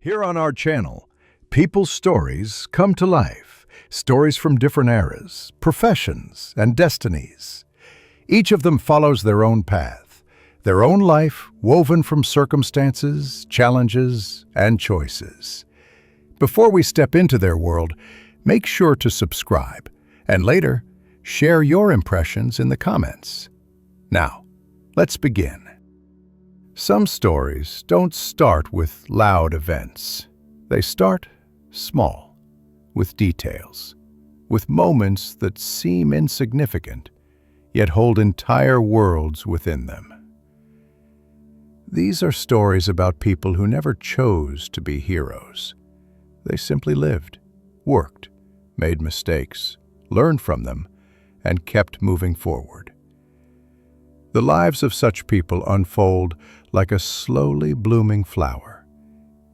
Here on our channel, people's stories come to life. Stories from different eras, professions, and destinies. Each of them follows their own path, their own life woven from circumstances, challenges, and choices. Before we step into their world, make sure to subscribe, and later, share your impressions in the comments. Now, let's begin. Some stories don't start with loud events. They start small, with details, with moments that seem insignificant, yet hold entire worlds within them. These are stories about people who never chose to be heroes. They simply lived, worked, made mistakes, learned from them, and kept moving forward. The lives of such people unfold like a slowly blooming flower,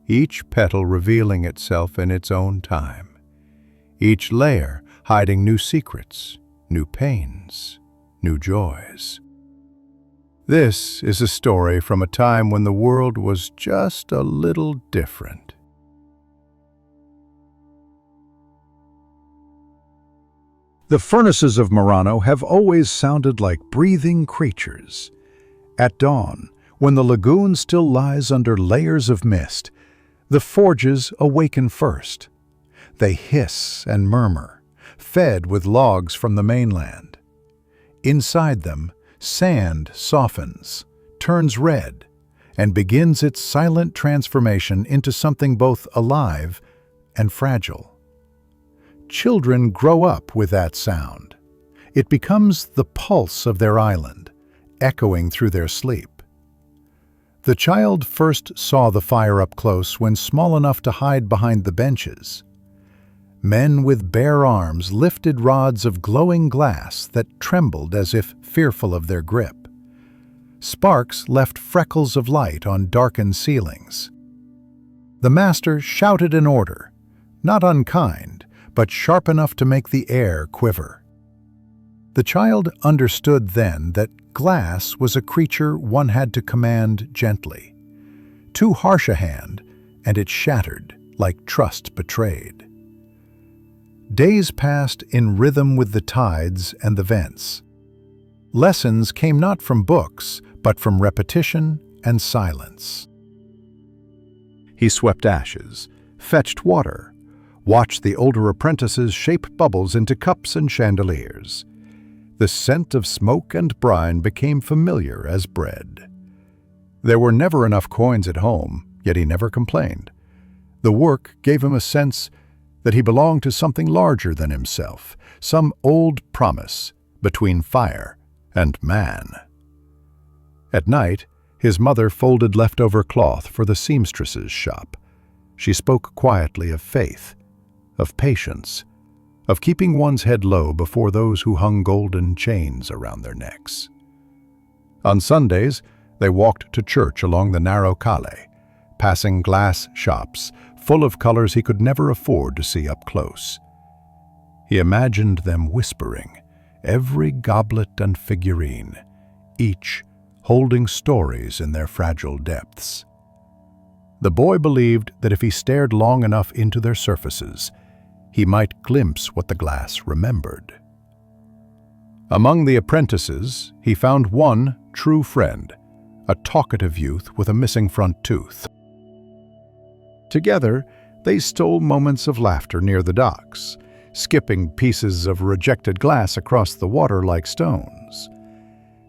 each petal revealing itself in its own time, each layer hiding new secrets, new pains, new joys. This is a story from a time when the world was just a little different. The furnaces of Murano have always sounded like breathing creatures. At dawn, when the lagoon still lies under layers of mist, the forges awaken first. They hiss and murmur, fed with logs from the mainland. Inside them, sand softens, turns red, and begins its silent transformation into something both alive and fragile. Children grow up with that sound. It becomes the pulse of their island, echoing through their sleep. The child first saw the fire up close when small enough to hide behind the benches. Men with bare arms lifted rods of glowing glass that trembled as if fearful of their grip. Sparks left freckles of light on darkened ceilings. The master shouted an order, not unkind, but sharp enough to make the air quiver. The child understood then that glass was a creature one had to command gently. Too harsh a hand, and it shattered like trust betrayed. Days passed in rhythm with the tides and the vents. Lessons came not from books, but from repetition and silence. He swept ashes, fetched water, watched the older apprentices shape bubbles into cups and chandeliers. The scent of smoke and brine became familiar as bread. There were never enough coins at home, yet he never complained. The work gave him a sense that he belonged to something larger than himself, some old promise between fire and man. At night, his mother folded leftover cloth for the seamstress's shop. She spoke quietly of faith, of patience, of keeping one's head low before those who hung golden chains around their necks. On Sundays, they walked to church along the narrow calle, passing glass shops full of colors he could never afford to see up close. He imagined them whispering, every goblet and figurine, each holding stories in their fragile depths. The boy believed that if he stared long enough into their surfaces, he might glimpse what the glass remembered. Among the apprentices, he found one true friend, a talkative youth with a missing front tooth. Together, they stole moments of laughter near the docks, skipping pieces of rejected glass across the water like stones.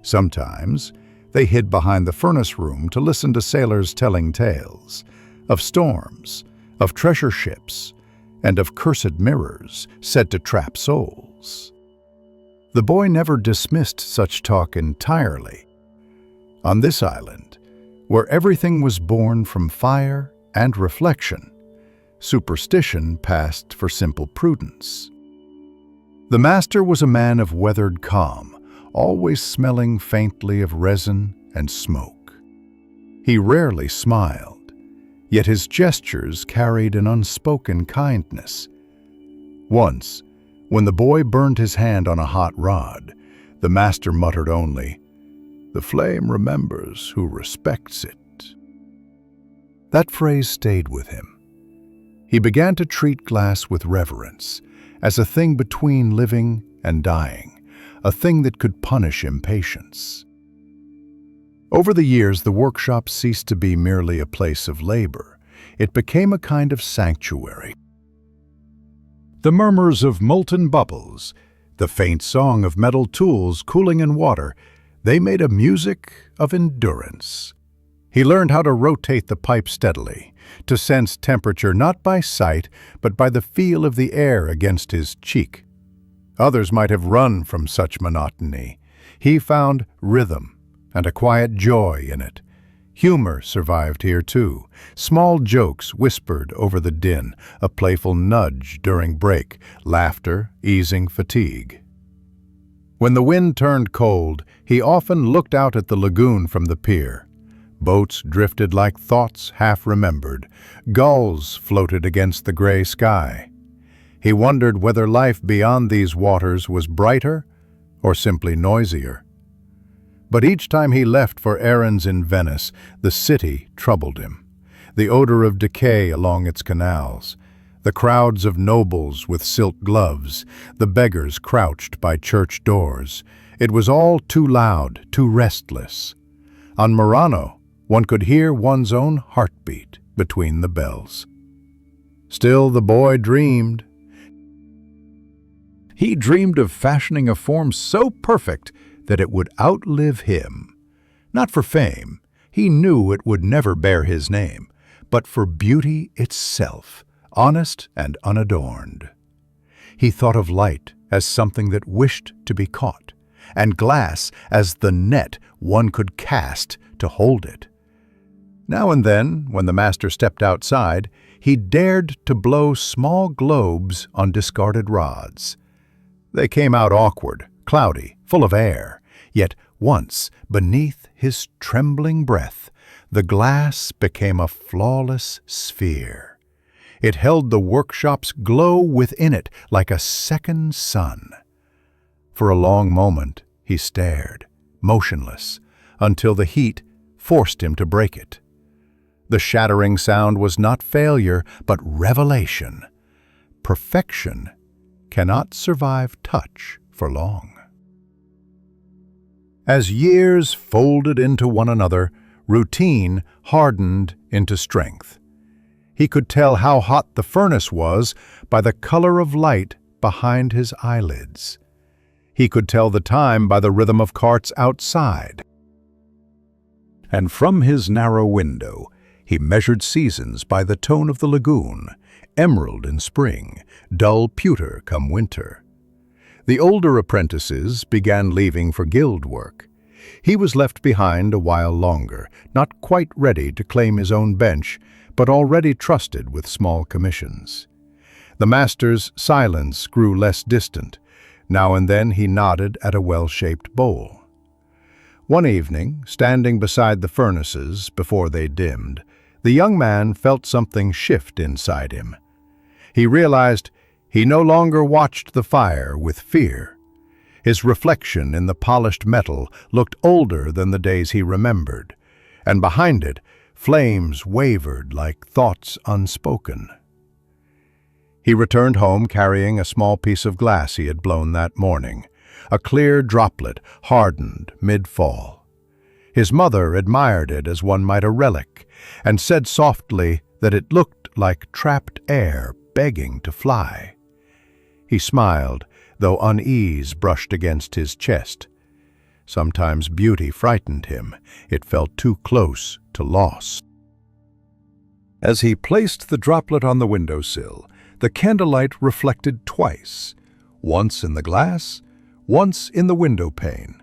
Sometimes, they hid behind the furnace room to listen to sailors telling tales of storms, of treasure ships, and of cursed mirrors said to trap souls. The boy never dismissed such talk entirely. On this island, where everything was born from fire and reflection, superstition passed for simple prudence. The master was a man of weathered calm, always smelling faintly of resin and smoke. He rarely smiled, yet his gestures carried an unspoken kindness. Once, when the boy burned his hand on a hot rod, the master muttered only, "The flame remembers who respects it." That phrase stayed with him. He began to treat glass with reverence, as a thing between living and dying, a thing that could punish impatience. Over the years, the workshop ceased to be merely a place of labor. It became a kind of sanctuary. The murmurs of molten bubbles, the faint song of metal tools cooling in water, they made a music of endurance. He learned how to rotate the pipe steadily, to sense temperature not by sight, but by the feel of the air against his cheek. Others might have run from such monotony. He found rhythm and a quiet joy in it. Humor survived here too. Small jokes whispered over the din, a playful nudge during break, laughter easing fatigue. When the wind turned cold, he often looked out at the lagoon from the pier. Boats drifted like thoughts half remembered. Gulls floated against the gray sky. He wondered whether life beyond these waters was brighter or simply noisier. But each time he left for errands in Venice, the city troubled him. The odor of decay along its canals, the crowds of nobles with silk gloves, the beggars crouched by church doors. It was all too loud, too restless. On Murano, one could hear one's own heartbeat between the bells. Still, the boy dreamed. He dreamed of fashioning a form so perfect that it would outlive him. Not for fame, he knew it would never bear his name, but for beauty itself, honest and unadorned. He thought of light as something that wished to be caught, and glass as the net one could cast to hold it. Now and then, when the master stepped outside, he dared to blow small globes on discarded rods. They came out awkward, cloudy, full of air, yet once, beneath his trembling breath, the glass became a flawless sphere. It held the workshop's glow within it like a second sun. For a long moment, he stared, motionless, until the heat forced him to break it. The shattering sound was not failure, but revelation. Perfection cannot survive touch for long. As years folded into one another, routine hardened into strength. He could tell how hot the furnace was by the color of light behind his eyelids. He could tell the time by the rhythm of carts outside. And from his narrow window, he measured seasons by the tone of the lagoon, emerald in spring, dull pewter come winter. The older apprentices began leaving for guild work. He was left behind a while longer, not quite ready to claim his own bench, but already trusted with small commissions. The master's silence grew less distant. Now and then he nodded at a well-shaped bowl. One evening, standing beside the furnaces before they dimmed, the young man felt something shift inside him. He realized he no longer watched the fire with fear. His reflection in the polished metal looked older than the days he remembered, and behind it, flames wavered like thoughts unspoken. He returned home carrying a small piece of glass he had blown that morning, a clear droplet hardened mid-fall. His mother admired it as one might a relic, and said softly that it looked like trapped air begging to fly. He smiled, though unease brushed against his chest. Sometimes beauty frightened him. It felt too close to loss. As he placed the droplet on the windowsill, the candlelight reflected twice, once in the glass, once in the window pane.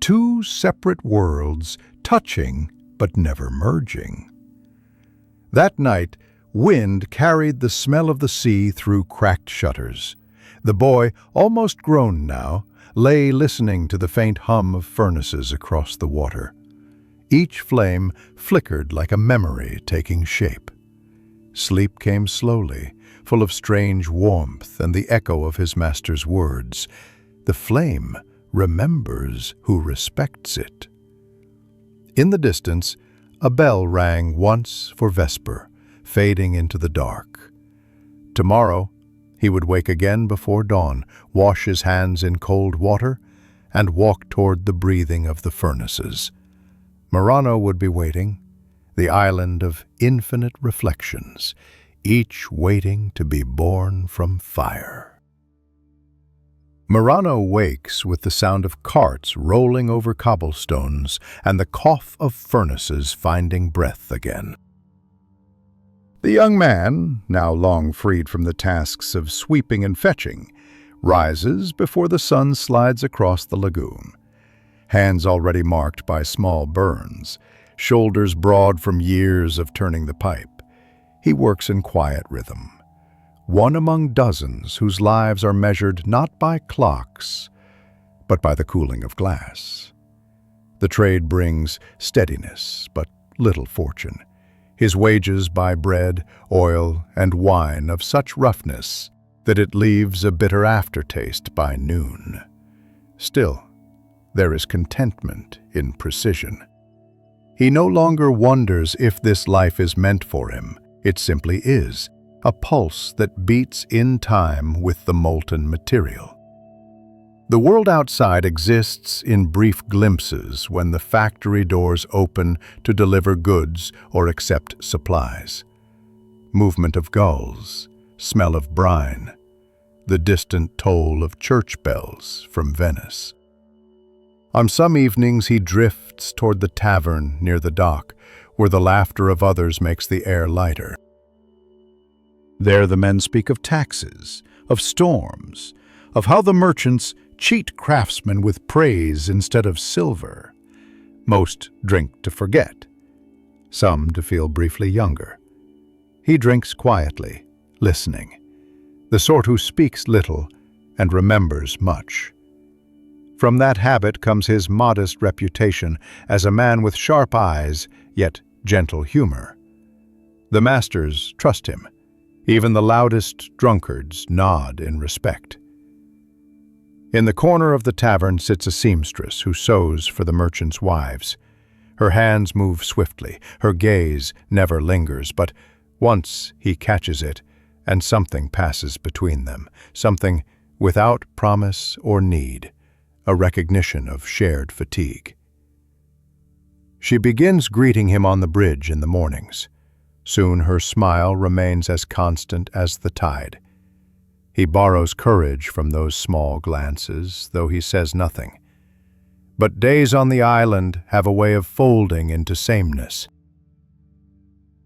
Two separate worlds, touching but never merging. That night, wind carried the smell of the sea through cracked shutters. The boy, almost grown now, lay listening to the faint hum of furnaces across the water. Each flame flickered like a memory taking shape. Sleep came slowly, full of strange warmth and the echo of his master's words. The flame remembers who respects it. In the distance, A bell rang once for vesper, fading into the dark. Tomorrow, he would wake again before dawn, wash his hands in cold water, and walk toward the breathing of the furnaces. Murano would be waiting, the island of infinite reflections, each waiting to be born from fire. Murano wakes with the sound of carts rolling over cobblestones and the cough of furnaces finding breath again. The young man, now long freed from the tasks of sweeping and fetching, rises before the sun slides across the lagoon. Hands already marked by small burns, shoulders broad from years of turning the pipe. He works in quiet rhythm, one among dozens whose lives are measured not by clocks, but by the cooling of glass. The trade brings steadiness, but little fortune. His wages buy bread, oil, and wine of such roughness that it leaves a bitter aftertaste by noon. Still, there is contentment in precision. He no longer wonders if this life is meant for him. It simply is, a pulse that beats in time with the molten material. The world outside exists in brief glimpses when the factory doors open to deliver goods or accept supplies. Movement of gulls, smell of brine, the distant toll of church bells from Venice. On some evenings he drifts toward the tavern near the dock, where the laughter of others makes the air lighter. There the men speak of taxes, of storms, of how the merchants cheat craftsmen with praise instead of silver. Most drink to forget, some to feel briefly younger. He drinks quietly, listening, the sort who speaks little and remembers much. From that habit comes his modest reputation as a man with sharp eyes, yet gentle humor. The masters trust him. Even the loudest drunkards nod in respect. In the corner of the tavern sits a seamstress who sews for the merchants' wives. Her hands move swiftly, her gaze never lingers, but once he catches it, and something passes between them, something without promise or need, a recognition of shared fatigue. She begins greeting him on the bridge in the mornings. Soon her smile remains as constant as the tide. He borrows courage from those small glances, though he says nothing. But days on the island have a way of folding into sameness.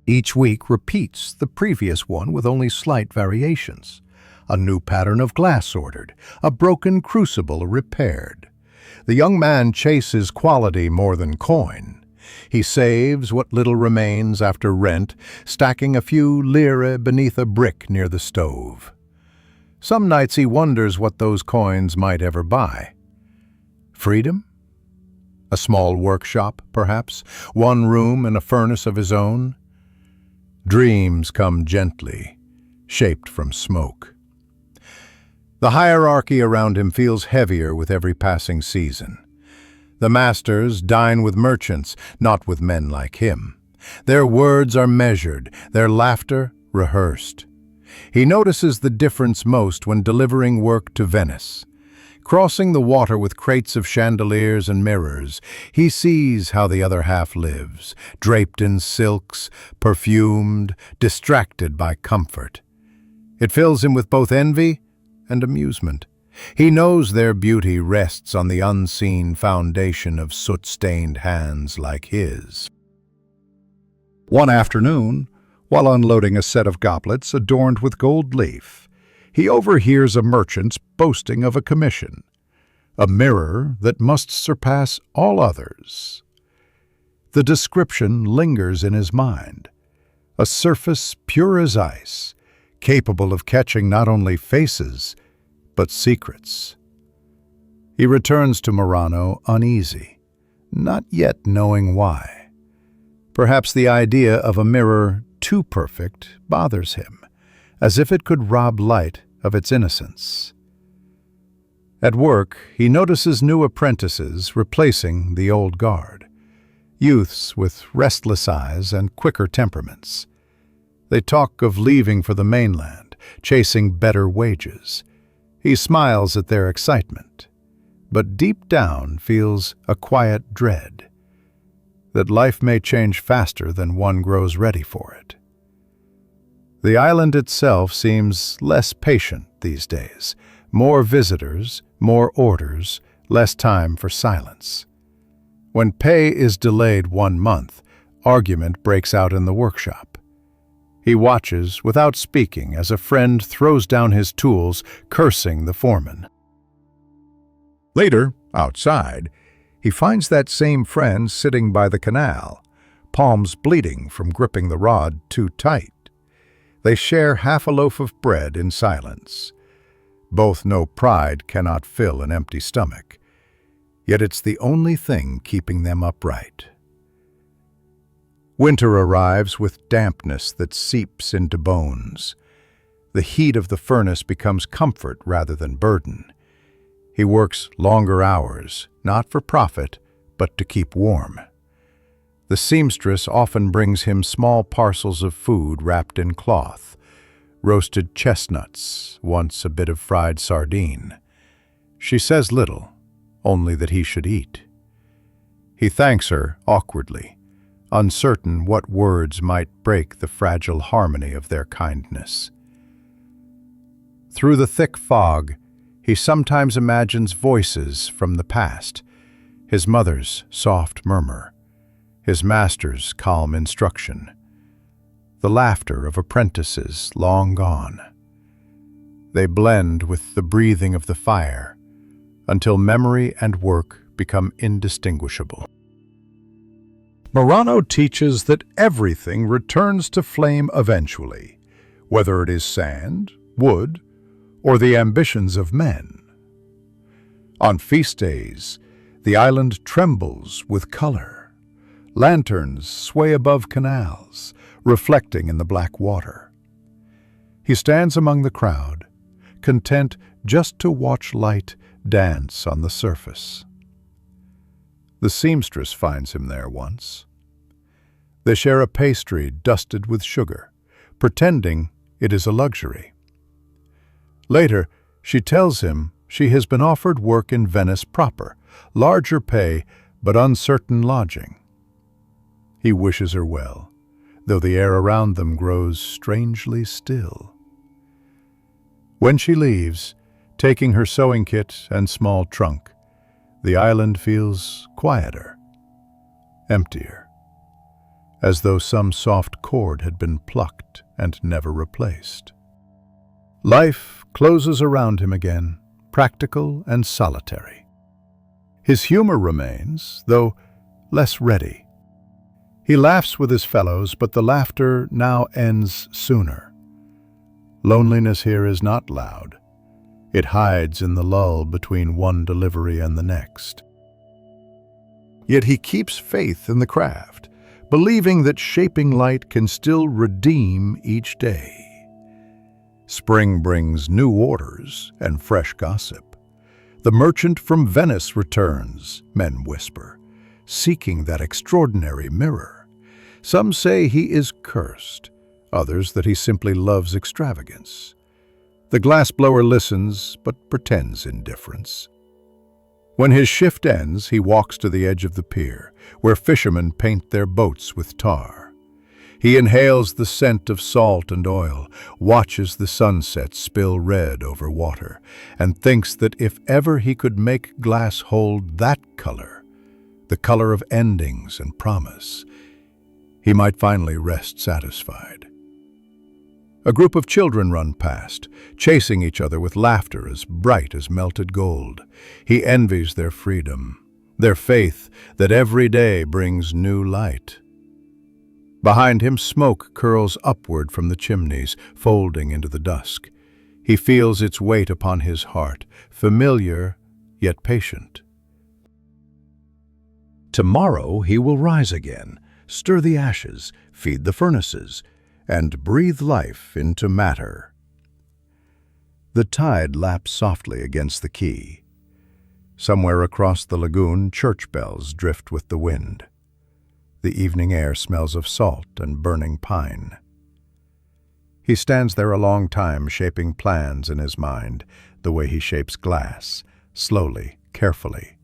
Each week repeats the previous one with only slight variations. A new pattern of glass ordered, a broken crucible repaired. The young man chases quality more than coin. He saves what little remains after rent, stacking a few lire beneath a brick near the stove. Some nights he wonders what those coins might ever buy. Freedom? A small workshop, perhaps, one room and a furnace of his own? Dreams come gently, shaped from smoke. The hierarchy around him feels heavier with every passing season. The masters dine with merchants, not with men like him. Their words are measured, their laughter rehearsed. He notices the difference most when delivering work to Venice. Crossing the water with crates of chandeliers and mirrors, he sees how the other half lives, draped in silks, perfumed, distracted by comfort. It fills him with both envy and amusement. He knows their beauty rests on the unseen foundation of soot-stained hands like his. One afternoon, while unloading a set of goblets adorned with gold leaf, he overhears a merchant boasting of a commission, a mirror that must surpass all others. The description lingers in his mind, a surface pure as ice, capable of catching not only faces, but secrets. He returns to Murano uneasy, not yet knowing why. Perhaps the idea of a mirror too perfect bothers him, as if it could rob light of its innocence. At work, he notices new apprentices replacing the old guard. youths with restless eyes and quicker temperaments. They talk of leaving for the mainland, chasing better wages. He smiles at their excitement, but deep down feels a quiet dread that life may change faster than one grows ready for it. The island itself seems less patient these days. More visitors, more orders, less time for silence. When pay is delayed 1 month, argument breaks out in the workshop. He watches without speaking as a friend throws down his tools, cursing the foreman. Later, outside, he finds that same friend sitting by the canal, palms bleeding from gripping the rod too tight. They share half a loaf of bread in silence. Both know pride cannot fill an empty stomach, yet it's the only thing keeping them upright. Winter arrives with dampness that seeps into bones. The heat of the furnace becomes comfort rather than burden. He works longer hours, not for profit, but to keep warm. The seamstress often brings him small parcels of food wrapped in cloth, roasted chestnuts, once a bit of fried sardine. She says little, only that he should eat. He thanks her awkwardly, uncertain what words might break the fragile harmony of their kindness. Through the thick fog, he sometimes imagines voices from the past, his mother's soft murmur, his master's calm instruction, the laughter of apprentices long gone. They blend with the breathing of the fire until memory and work become indistinguishable. Murano teaches that everything returns to flame eventually, whether it is sand, wood, or the ambitions of men. On feast days, the island trembles with color. Lanterns sway above canals, reflecting in the black water. He stands among the crowd, content just to watch light dance on the surface. The seamstress finds him there once. They share a pastry dusted with sugar, pretending it is a luxury. Later, she tells him she has been offered work in Venice proper, larger pay but uncertain lodging. He wishes her well, though the air around them grows strangely still. When she leaves, taking her sewing kit and small trunk, the island feels quieter, emptier, as though some soft chord had been plucked and never replaced. Life closes around him again, practical and solitary. His humor remains, though less ready. He laughs with his fellows, but the laughter now ends sooner. Loneliness here is not loud. It hides in the lull between one delivery and the next. Yet he keeps faith in the craft, believing that shaping light can still redeem each day. Spring brings new orders and fresh gossip. The merchant from Venice returns, men whisper, seeking that extraordinary mirror. Some say he is cursed, others that he simply loves extravagance. The glassblower listens, but pretends indifference. When his shift ends, he walks to the edge of the pier, where fishermen paint their boats with tar. He inhales the scent of salt and oil, watches the sunset spill red over water, and thinks that if ever he could make glass hold that color, the color of endings and promise, he might finally rest satisfied. A group of children run past, chasing each other with laughter as bright as melted gold. He envies their freedom, their faith that every day brings new light. Behind him, smoke curls upward from the chimneys, folding into the dusk. He feels its weight upon his heart, familiar yet patient. Tomorrow he will rise again, stir the ashes, feed the furnaces, and breathe life into matter. The tide laps softly against the quay. Somewhere across the lagoon, church bells drift with the wind. The evening air smells of salt and burning pine. He stands there a long time, shaping plans in his mind, the way he shapes glass, slowly, carefully,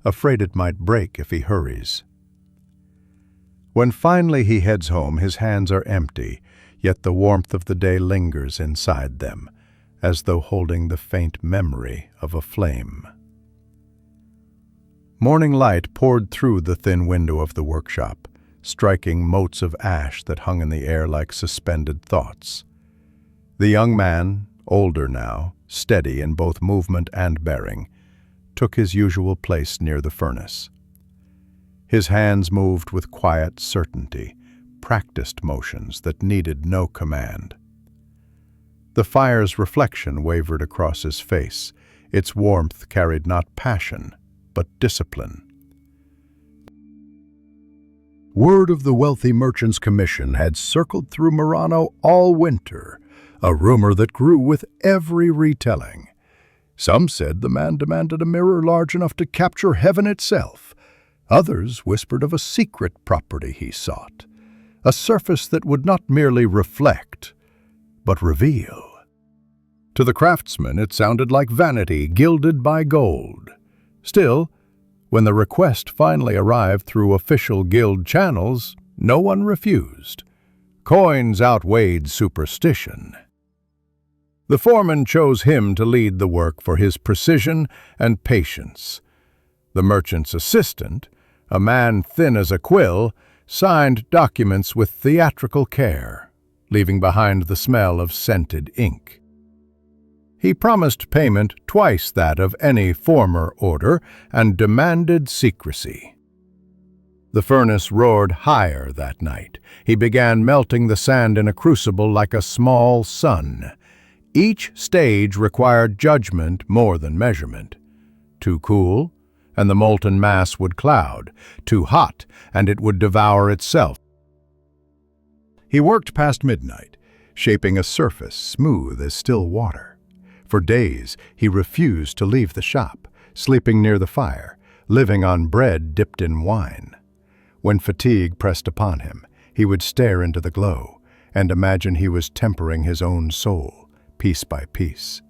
afraid it might break if he hurries. When finally he heads home, his hands are empty, yet the warmth of the day lingers inside them, as though holding the faint memory of a flame. Morning light poured through the thin window of the workshop, striking motes of ash that hung in the air like suspended thoughts. The young man, older now, steady in both movement and bearing, took his usual place near the furnace. His hands moved with quiet certainty, practiced motions that needed no command. The fire's reflection wavered across his face. Its warmth carried not passion, but discipline. Word of the wealthy merchant's commission had circled through Murano all winter, a rumor that grew with every retelling. Some said the man demanded a mirror large enough to capture heaven itself. Others whispered of a secret property he sought, a surface that would not merely reflect, but reveal. To the craftsman, it sounded like vanity gilded by gold. Still, when the request finally arrived through official guild channels, no one refused. Coins outweighed superstition. The foreman chose him to lead the work for his precision and patience. The merchant's assistant, a man thin as a quill, signed documents with theatrical care, leaving behind the smell of scented ink. He promised payment twice that of any former order and demanded secrecy. The furnace roared higher that night. He began melting the sand in a crucible like a small sun. Each stage required judgment more than measurement. Too cool, and the molten mass would cloud. Too hot, and it would devour itself. He worked past midnight, shaping a surface smooth as still water. For days, he refused to leave the shop, sleeping near the fire, living on bread dipped in wine. When fatigue pressed upon him, he would stare into the glow and imagine he was tempering his own soul, piece by piece.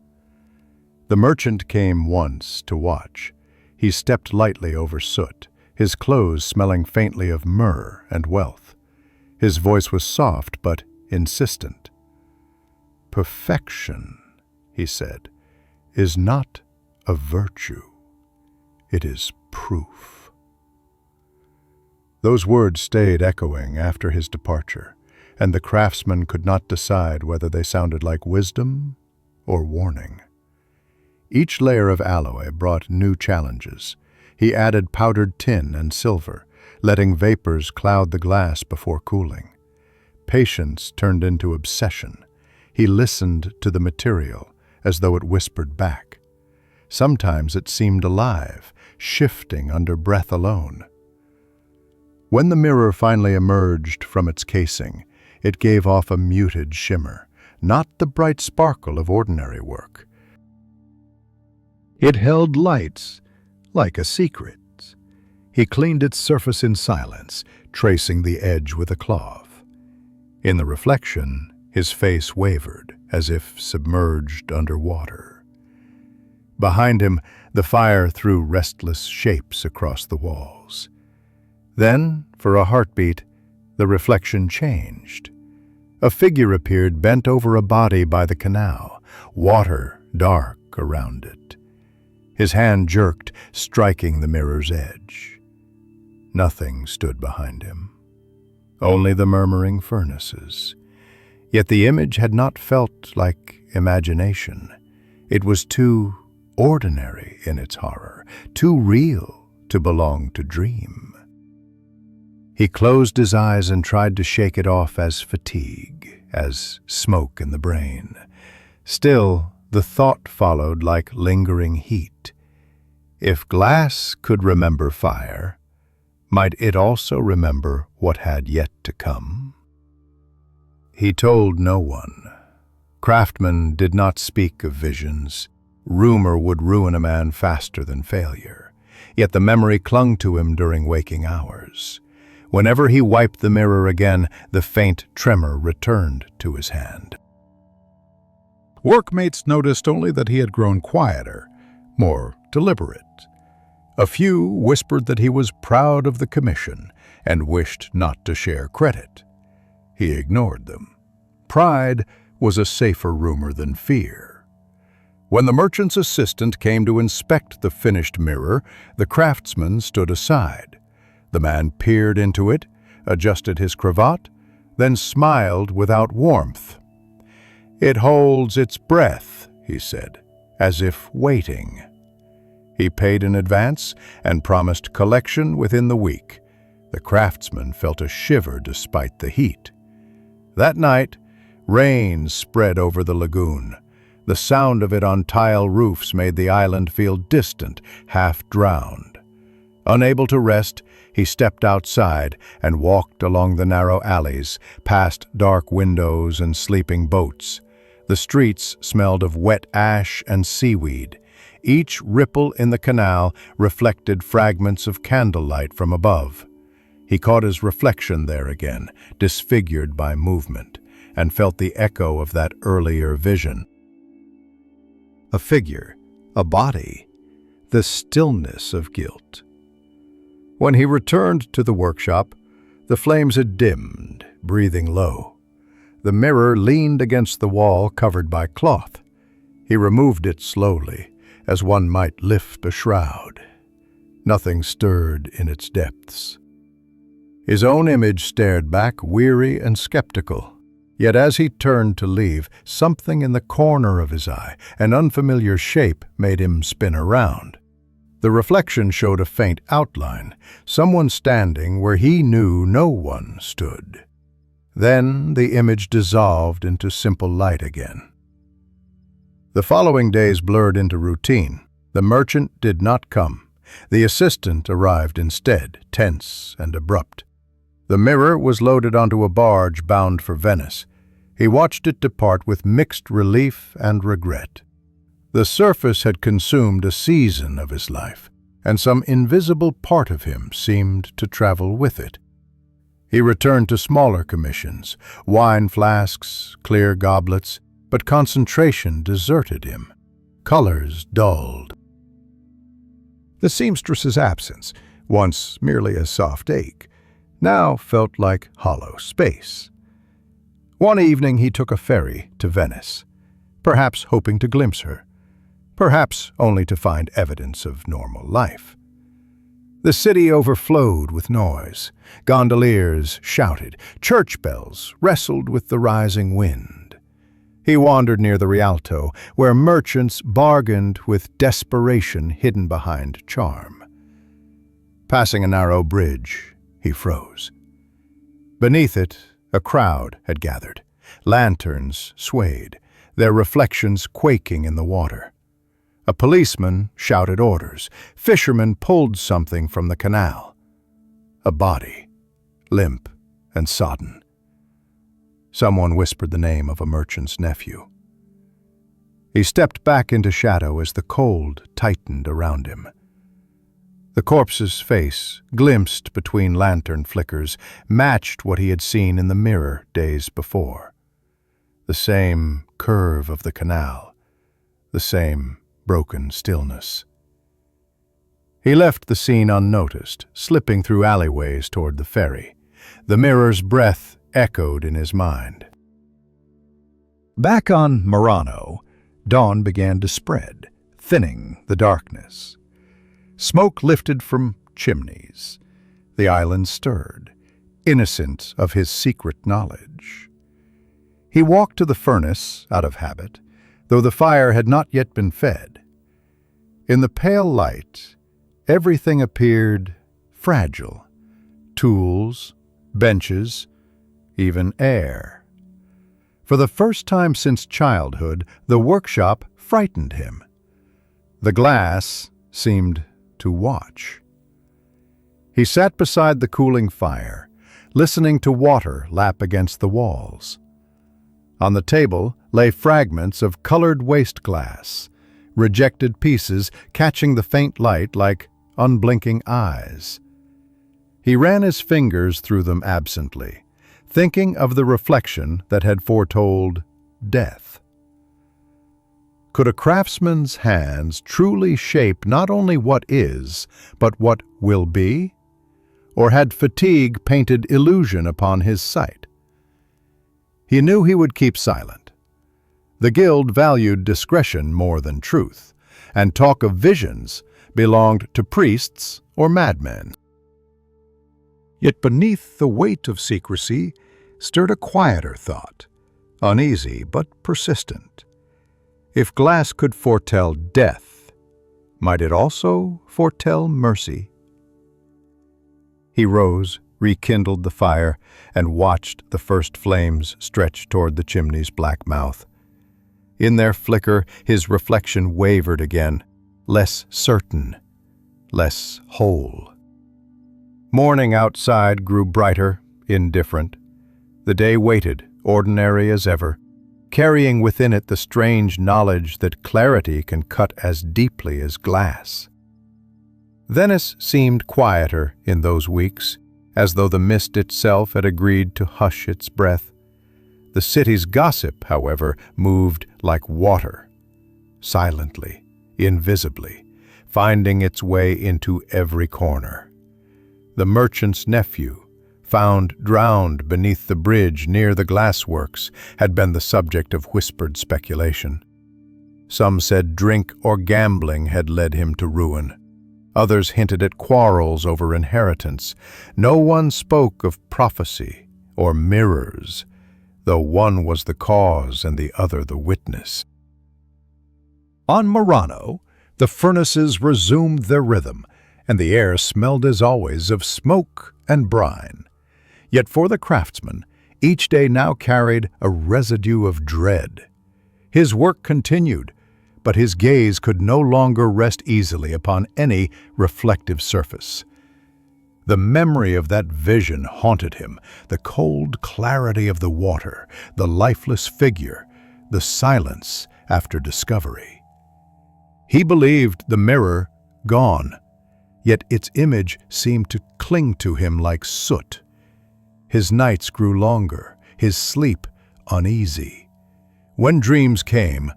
The merchant came once to watch. He stepped lightly over soot, his clothes smelling faintly of myrrh and wealth. His voice was soft but insistent. "Perfection," he said, "is not a virtue. It is proof." Those words stayed echoing after his departure, and the craftsman could not decide whether they sounded like wisdom or warning. Each layer of alloy brought new challenges. He added powdered tin and silver, letting vapors cloud the glass before cooling. Patience turned into obsession. He listened to the material as though it whispered back. Sometimes it seemed alive, shifting under breath alone. When the mirror finally emerged from its casing, it gave off a muted shimmer, not the bright sparkle of ordinary work. It held lights, like a secret. He cleaned its surface in silence, tracing the edge with a cloth. In the reflection, his face wavered, as if submerged under water. Behind him, the fire threw restless shapes across the walls. Then, for a heartbeat, the reflection changed. A figure appeared bent over a body by the canal, water dark around it. His hand jerked, striking the mirror's edge. Nothing stood behind him. Only the murmuring furnaces. Yet the image had not felt like imagination. It was too ordinary in its horror, too real to belong to dream. He closed his eyes and tried to shake it off as fatigue, as smoke in the brain. Still, the thought followed like lingering heat. If glass could remember fire, might it also remember what had yet to come? He told no one. Craftsmen did not speak of visions. Rumor would ruin a man faster than failure. Yet the memory clung to him during waking hours. Whenever he wiped the mirror again, the faint tremor returned to his hand. Workmates noticed only that he had grown quieter, more deliberate. A few whispered that he was proud of the commission and wished not to share credit. He ignored them. Pride was a safer rumor than fear. When the merchant's assistant came to inspect the finished mirror, the craftsman stood aside. The man peered into it, adjusted his cravat, then smiled without warmth. "It holds its breath," he said, as if waiting. He paid in advance and promised collection within the week. The craftsman felt a shiver despite the heat. That night, rain spread over the lagoon. The sound of it on tile roofs made the island feel distant, half drowned. Unable to rest, he stepped outside and walked along the narrow alleys, past dark windows and sleeping boats. The streets smelled of wet ash and seaweed. Each ripple in the canal reflected fragments of candlelight from above. He caught his reflection there again, disfigured by movement, and felt the echo of that earlier vision. A figure, a body, the stillness of guilt. When he returned to the workshop, the flames had dimmed, breathing low. The mirror leaned against the wall covered by cloth. He removed it slowly, as one might lift a shroud. Nothing stirred in its depths. His own image stared back, weary and skeptical. Yet as he turned to leave, something in the corner of his eye, an unfamiliar shape, made him spin around. The reflection showed a faint outline, someone standing where he knew no one stood. Then the image dissolved into simple light again. The following days blurred into routine. The merchant did not come. The assistant arrived instead, tense and abrupt. The mirror was loaded onto a barge bound for Venice. He watched it depart with mixed relief and regret. The surface had consumed a season of his life, and some invisible part of him seemed to travel with it. He returned to smaller commissions, wine flasks, clear goblets, but concentration deserted him. Colors dulled. The seamstress's absence, once merely a soft ache, now felt like hollow space. One evening he took a ferry to Venice, perhaps hoping to glimpse her, perhaps only to find evidence of normal life. The city overflowed with noise. Gondoliers shouted. Church bells wrestled with the rising wind. He wandered near the Rialto, where merchants bargained with desperation hidden behind charm. Passing a narrow bridge, he froze. Beneath it, a crowd had gathered. Lanterns swayed, their reflections quaking in the water. A policeman shouted orders. Fishermen pulled something from the canal. A body, limp and sodden. Someone whispered the name of a merchant's nephew. He stepped back into shadow as the cold tightened around him. The corpse's face, glimpsed between lantern flickers, matched what he had seen in the mirror days before. The same curve of the canal, the same broken stillness. He left the scene unnoticed, slipping through alleyways toward the ferry. The mirror's breath echoed in his mind. Back on Murano, dawn began to spread, thinning the darkness. Smoke lifted from chimneys. The island stirred, innocent of his secret knowledge. He walked to the furnace out of habit, though the fire had not yet been fed. In the pale light, everything appeared fragile. Tools, benches, even air. For the first time since childhood, the workshop frightened him. The glass seemed to watch. He sat beside the cooling fire, listening to water lap against the walls. On the table lay fragments of colored waste glass, rejected pieces catching the faint light like unblinking eyes. He ran his fingers through them absently, thinking of the reflection that had foretold death. Could a craftsman's hands truly shape not only what is, but what will be? Or had fatigue painted illusion upon his sight? He knew he would keep silent. The guild valued discretion more than truth, and talk of visions belonged to priests or madmen. Yet beneath the weight of secrecy stirred a quieter thought, uneasy but persistent. If glass could foretell death, might it also foretell mercy? He rose, rekindled the fire, and watched the first flames stretch toward the chimney's black mouth. In their flicker, his reflection wavered again, less certain, less whole. Morning outside grew brighter, indifferent. The day waited, ordinary as ever, carrying within it the strange knowledge that clarity can cut as deeply as glass. Venice seemed quieter in those weeks, as though the mist itself had agreed to hush its breath. The city's gossip, however, moved like water, silently, invisibly, finding its way into every corner. The merchant's nephew, found drowned beneath the bridge near the glassworks, had been the subject of whispered speculation. Some said drink or gambling had led him to ruin. Others hinted at quarrels over inheritance. No one spoke of prophecy or mirrors, though one was the cause and the other the witness. On Murano, the furnaces resumed their rhythm, and the air smelled as always of smoke and brine. Yet for the craftsman, each day now carried a residue of dread. His work continued, but his gaze could no longer rest easily upon any reflective surface. The memory of that vision haunted him, the cold clarity of the water, the lifeless figure, the silence after discovery. He believed the mirror gone, yet its image seemed to cling to him like soot. His nights grew longer, his sleep uneasy. When dreams came,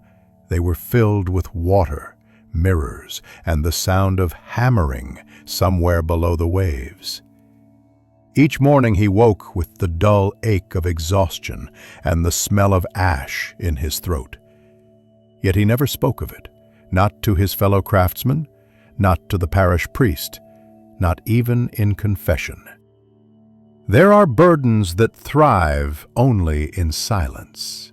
they were filled with water, mirrors, and the sound of hammering somewhere below the waves. Each morning he woke with the dull ache of exhaustion and the smell of ash in his throat. Yet he never spoke of it, not to his fellow craftsmen, not to the parish priest, not even in confession. There are burdens that thrive only in silence.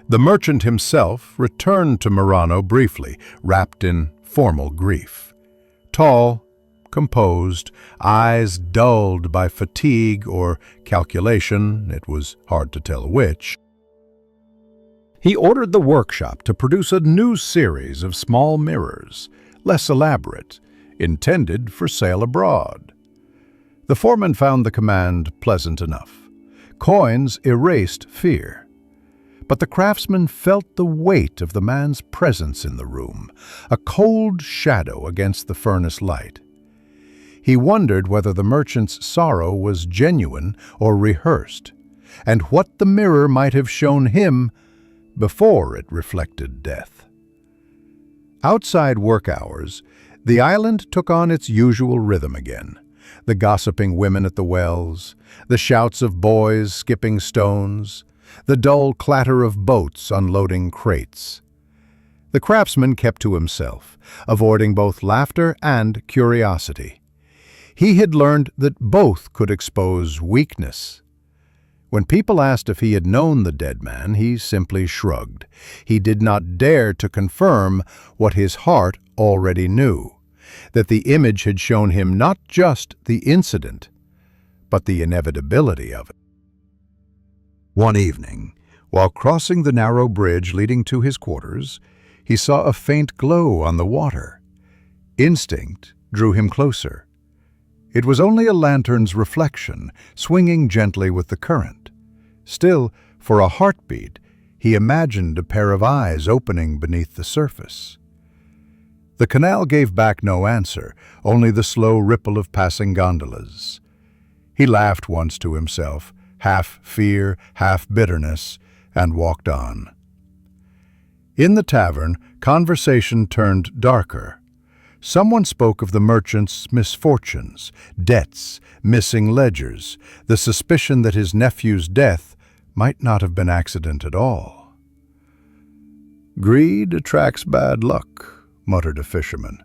The merchant himself returned to Murano briefly, wrapped in formal grief. Tall, composed, eyes dulled by fatigue or calculation, it was hard to tell which. He ordered the workshop to produce a new series of small mirrors, less elaborate, intended for sale abroad. The foreman found the command pleasant enough. Coins erased fear. But the craftsman felt the weight of the man's presence in the room, a cold shadow against the furnace light. He wondered whether the merchant's sorrow was genuine or rehearsed, and what the mirror might have shown him before it reflected death. Outside work hours, the island took on its usual rhythm again. The gossiping women at the wells, the shouts of boys skipping stones, the dull clatter of boats unloading crates. The craftsman kept to himself, avoiding both laughter and curiosity. He had learned that both could expose weakness. When people asked if he had known the dead man, he simply shrugged. He did not dare to confirm what his heart already knew, that the image had shown him not just the incident, but the inevitability of it. One evening, while crossing the narrow bridge leading to his quarters, he saw a faint glow on the water. Instinct drew him closer. It was only a lantern's reflection, swinging gently with the current. Still, for a heartbeat, he imagined a pair of eyes opening beneath the surface. The canal gave back no answer, only the slow ripple of passing gondolas. He laughed once to himself, half fear, half bitterness, and walked on. In the tavern, conversation turned darker. Someone spoke of the merchant's misfortunes, debts, missing ledgers, the suspicion that his nephew's death might not have been accident at all. "Greed attracts bad luck," muttered a fisherman.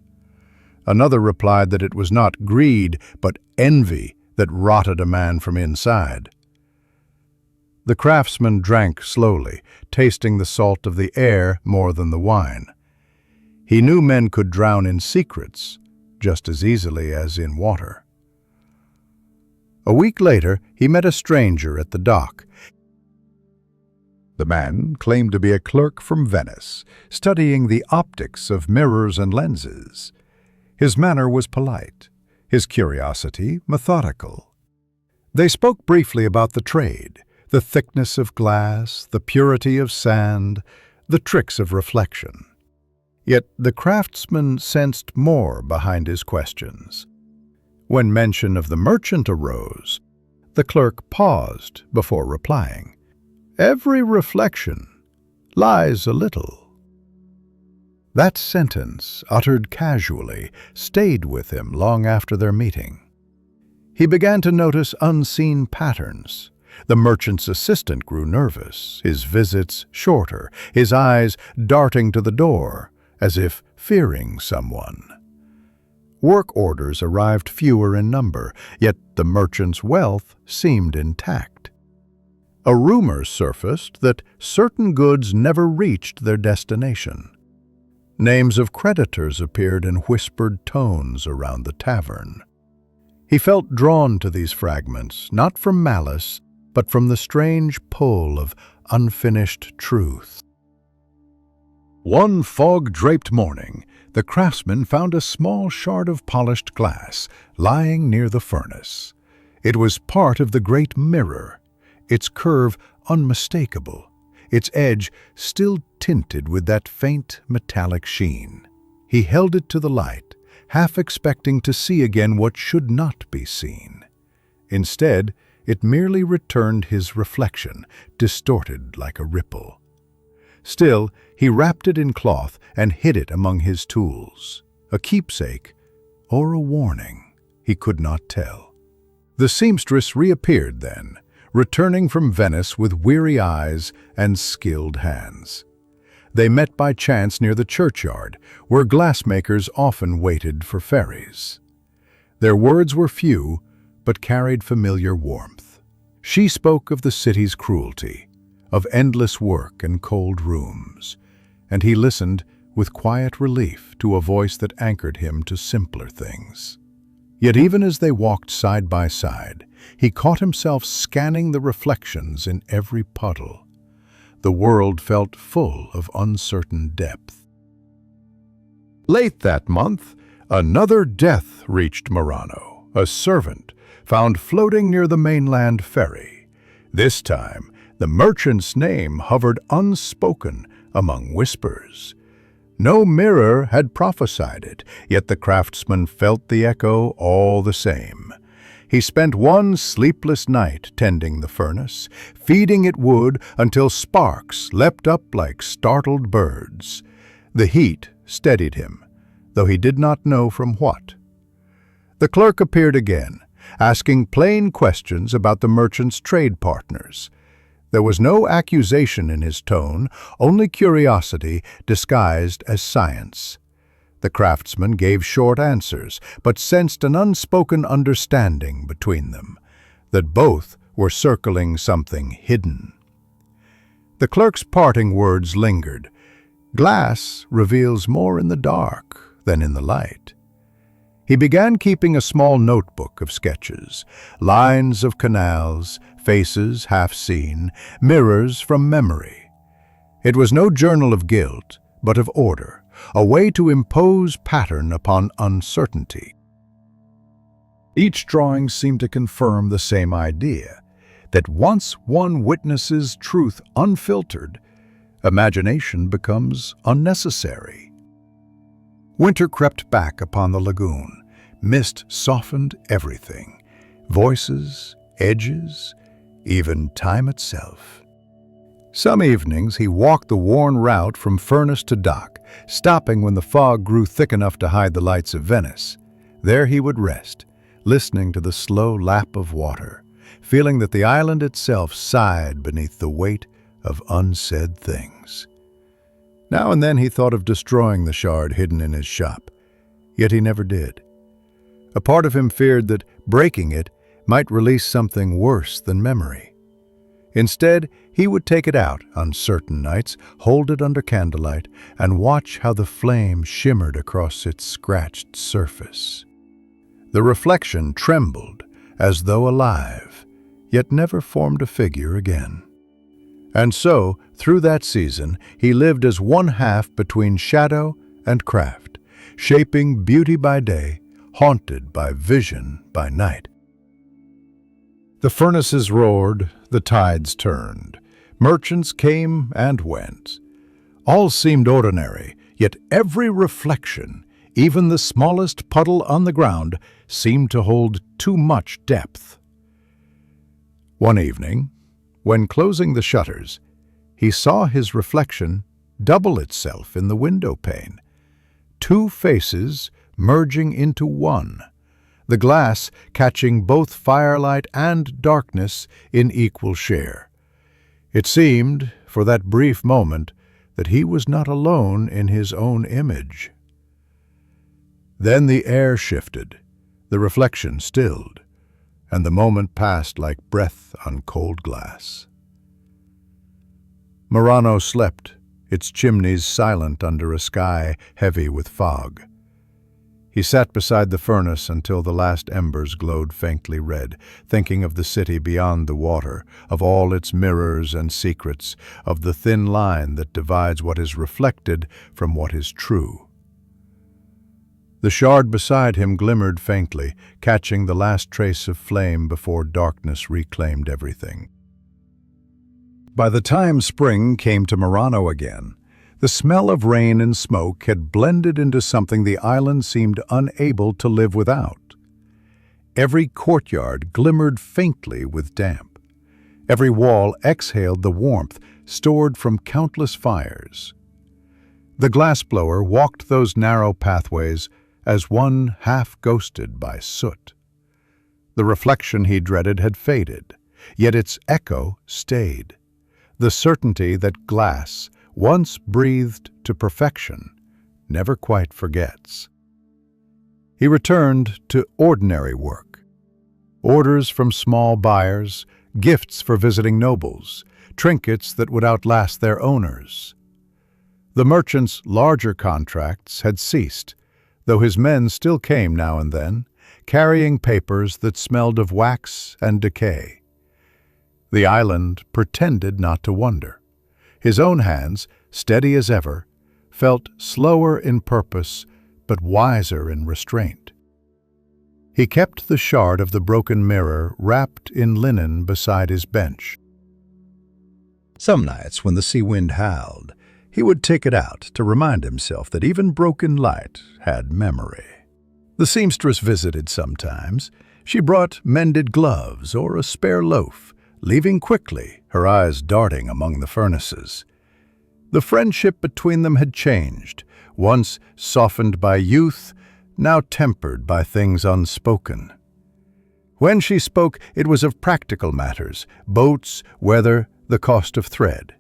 Another replied that it was not greed, but envy that rotted a man from inside. The craftsman drank slowly, tasting the salt of the air more than the wine. He knew men could drown in secrets just as easily as in water. A week later, he met a stranger at the dock. The man claimed to be a clerk from Venice, studying the optics of mirrors and lenses. His manner was polite, his curiosity methodical. They spoke briefly about the trade, the thickness of glass, the purity of sand, the tricks of reflection. Yet the craftsman sensed more behind his questions. When mention of the merchant arose, the clerk paused before replying. "Every reflection lies a little." That sentence, uttered casually, stayed with him long after their meeting. He began to notice unseen patterns. The merchant's assistant grew nervous, his visits shorter, his eyes darting to the door, as if fearing someone. Work orders arrived fewer in number, yet the merchant's wealth seemed intact. A rumor surfaced that certain goods never reached their destination. Names of creditors appeared in whispered tones around the tavern. He felt drawn to these fragments, not from malice, but from the strange pull of unfinished truth. One fog-draped morning, the craftsman found a small shard of polished glass lying near the furnace. It was part of the great mirror, its curve unmistakable, its edge still tinted with that faint metallic sheen. He held it to the light, half expecting to see again what should not be seen. Instead, it merely returned his reflection, distorted like a ripple. Still, he wrapped it in cloth and hid it among his tools. A keepsake or a warning, he could not tell. The seamstress reappeared then, returning from Venice with weary eyes and skilled hands. They met by chance near the churchyard, where glassmakers often waited for ferries. Their words were few, but carried familiar warmth. She spoke of the city's cruelty, of endless work and cold rooms, and he listened with quiet relief to a voice that anchored him to simpler things. Yet even as they walked side by side, he caught himself scanning the reflections in every puddle. The world felt full of uncertain depth. Late that month, another death reached Murano, a servant found floating near the mainland ferry. This time, the merchant's name hovered unspoken among whispers. No mirror had prophesied it, yet the craftsman felt the echo all the same. He spent one sleepless night tending the furnace, feeding it wood until sparks leapt up like startled birds. The heat steadied him, though he did not know from what. The clerk appeared again, asking plain questions about the merchant's trade partners. There was no accusation in his tone, only curiosity disguised as science. The craftsman gave short answers, but sensed an unspoken understanding between them, that both were circling something hidden. The clerk's parting words lingered. Glass reveals more in the dark than in the light. He began keeping a small notebook of sketches, lines of canals, faces half seen, mirrors from memory. It was no journal of guilt, but of order, a way to impose pattern upon uncertainty. Each drawing seemed to confirm the same idea, that once one witnesses truth unfiltered, imagination becomes unnecessary. Winter crept back upon the lagoon. Mist softened everything. voices, edges, even time itself. Some evenings he walked the worn route from furnace to dock, stopping when the fog grew thick enough to hide the lights of Venice. There he would rest, listening to the slow lap of water, feeling that the island itself sighed beneath the weight of unsaid things. Now and then he thought of destroying the shard hidden in his shop, yet he never did. A part of him feared that breaking it might release something worse than memory. Instead, he would take it out on certain nights, hold it under candlelight, and watch how the flame shimmered across its scratched surface. The reflection trembled as though alive, yet never formed a figure again. And so, through that season, he lived as one half between shadow and craft, shaping beauty by day, haunted by vision by night. The furnaces roared, the tides turned. Merchants came and went. All seemed ordinary, yet every reflection, even the smallest puddle on the ground, seemed to hold too much depth. One evening, when closing the shutters, he saw his reflection double itself in the window pane. Two faces merging into one, the glass catching both firelight and darkness in equal share. It seemed, for that brief moment, that he was not alone in his own image. Then the air shifted, the reflection stilled, and the moment passed like breath on cold glass. Murano slept, its chimneys silent under a sky heavy with fog. He sat beside the furnace until the last embers glowed faintly red, thinking of the city beyond the water, of all its mirrors and secrets, of the thin line that divides what is reflected from what is true. The shard beside him glimmered faintly, catching the last trace of flame before darkness reclaimed everything. By the time spring came to Murano again, the smell of rain and smoke had blended into something the island seemed unable to live without. Every courtyard glimmered faintly with damp. Every wall exhaled the warmth stored from countless fires. The glassblower walked those narrow pathways as one half ghosted by soot. The reflection he dreaded had faded, yet its echo stayed. The certainty that glass, once breathed to perfection, never quite forgets. He returned to ordinary work. Orders from small buyers, gifts for visiting nobles, trinkets that would outlast their owners. The merchant's larger contracts had ceased, though his men still came now and then, carrying papers that smelled of wax and decay. The island pretended not to wonder. His own hands, steady as ever, felt slower in purpose but wiser in restraint. He kept the shard of the broken mirror wrapped in linen beside his bench. Some nights, when the sea wind howled, he would take it out to remind himself that even broken light had memory. The seamstress visited sometimes. She brought mended gloves or a spare loaf, leaving quickly, her eyes darting among the furnaces. The friendship between them had changed, once softened by youth, now tempered by things unspoken. When she spoke, it was of practical matters, boats, weather, the cost of thread.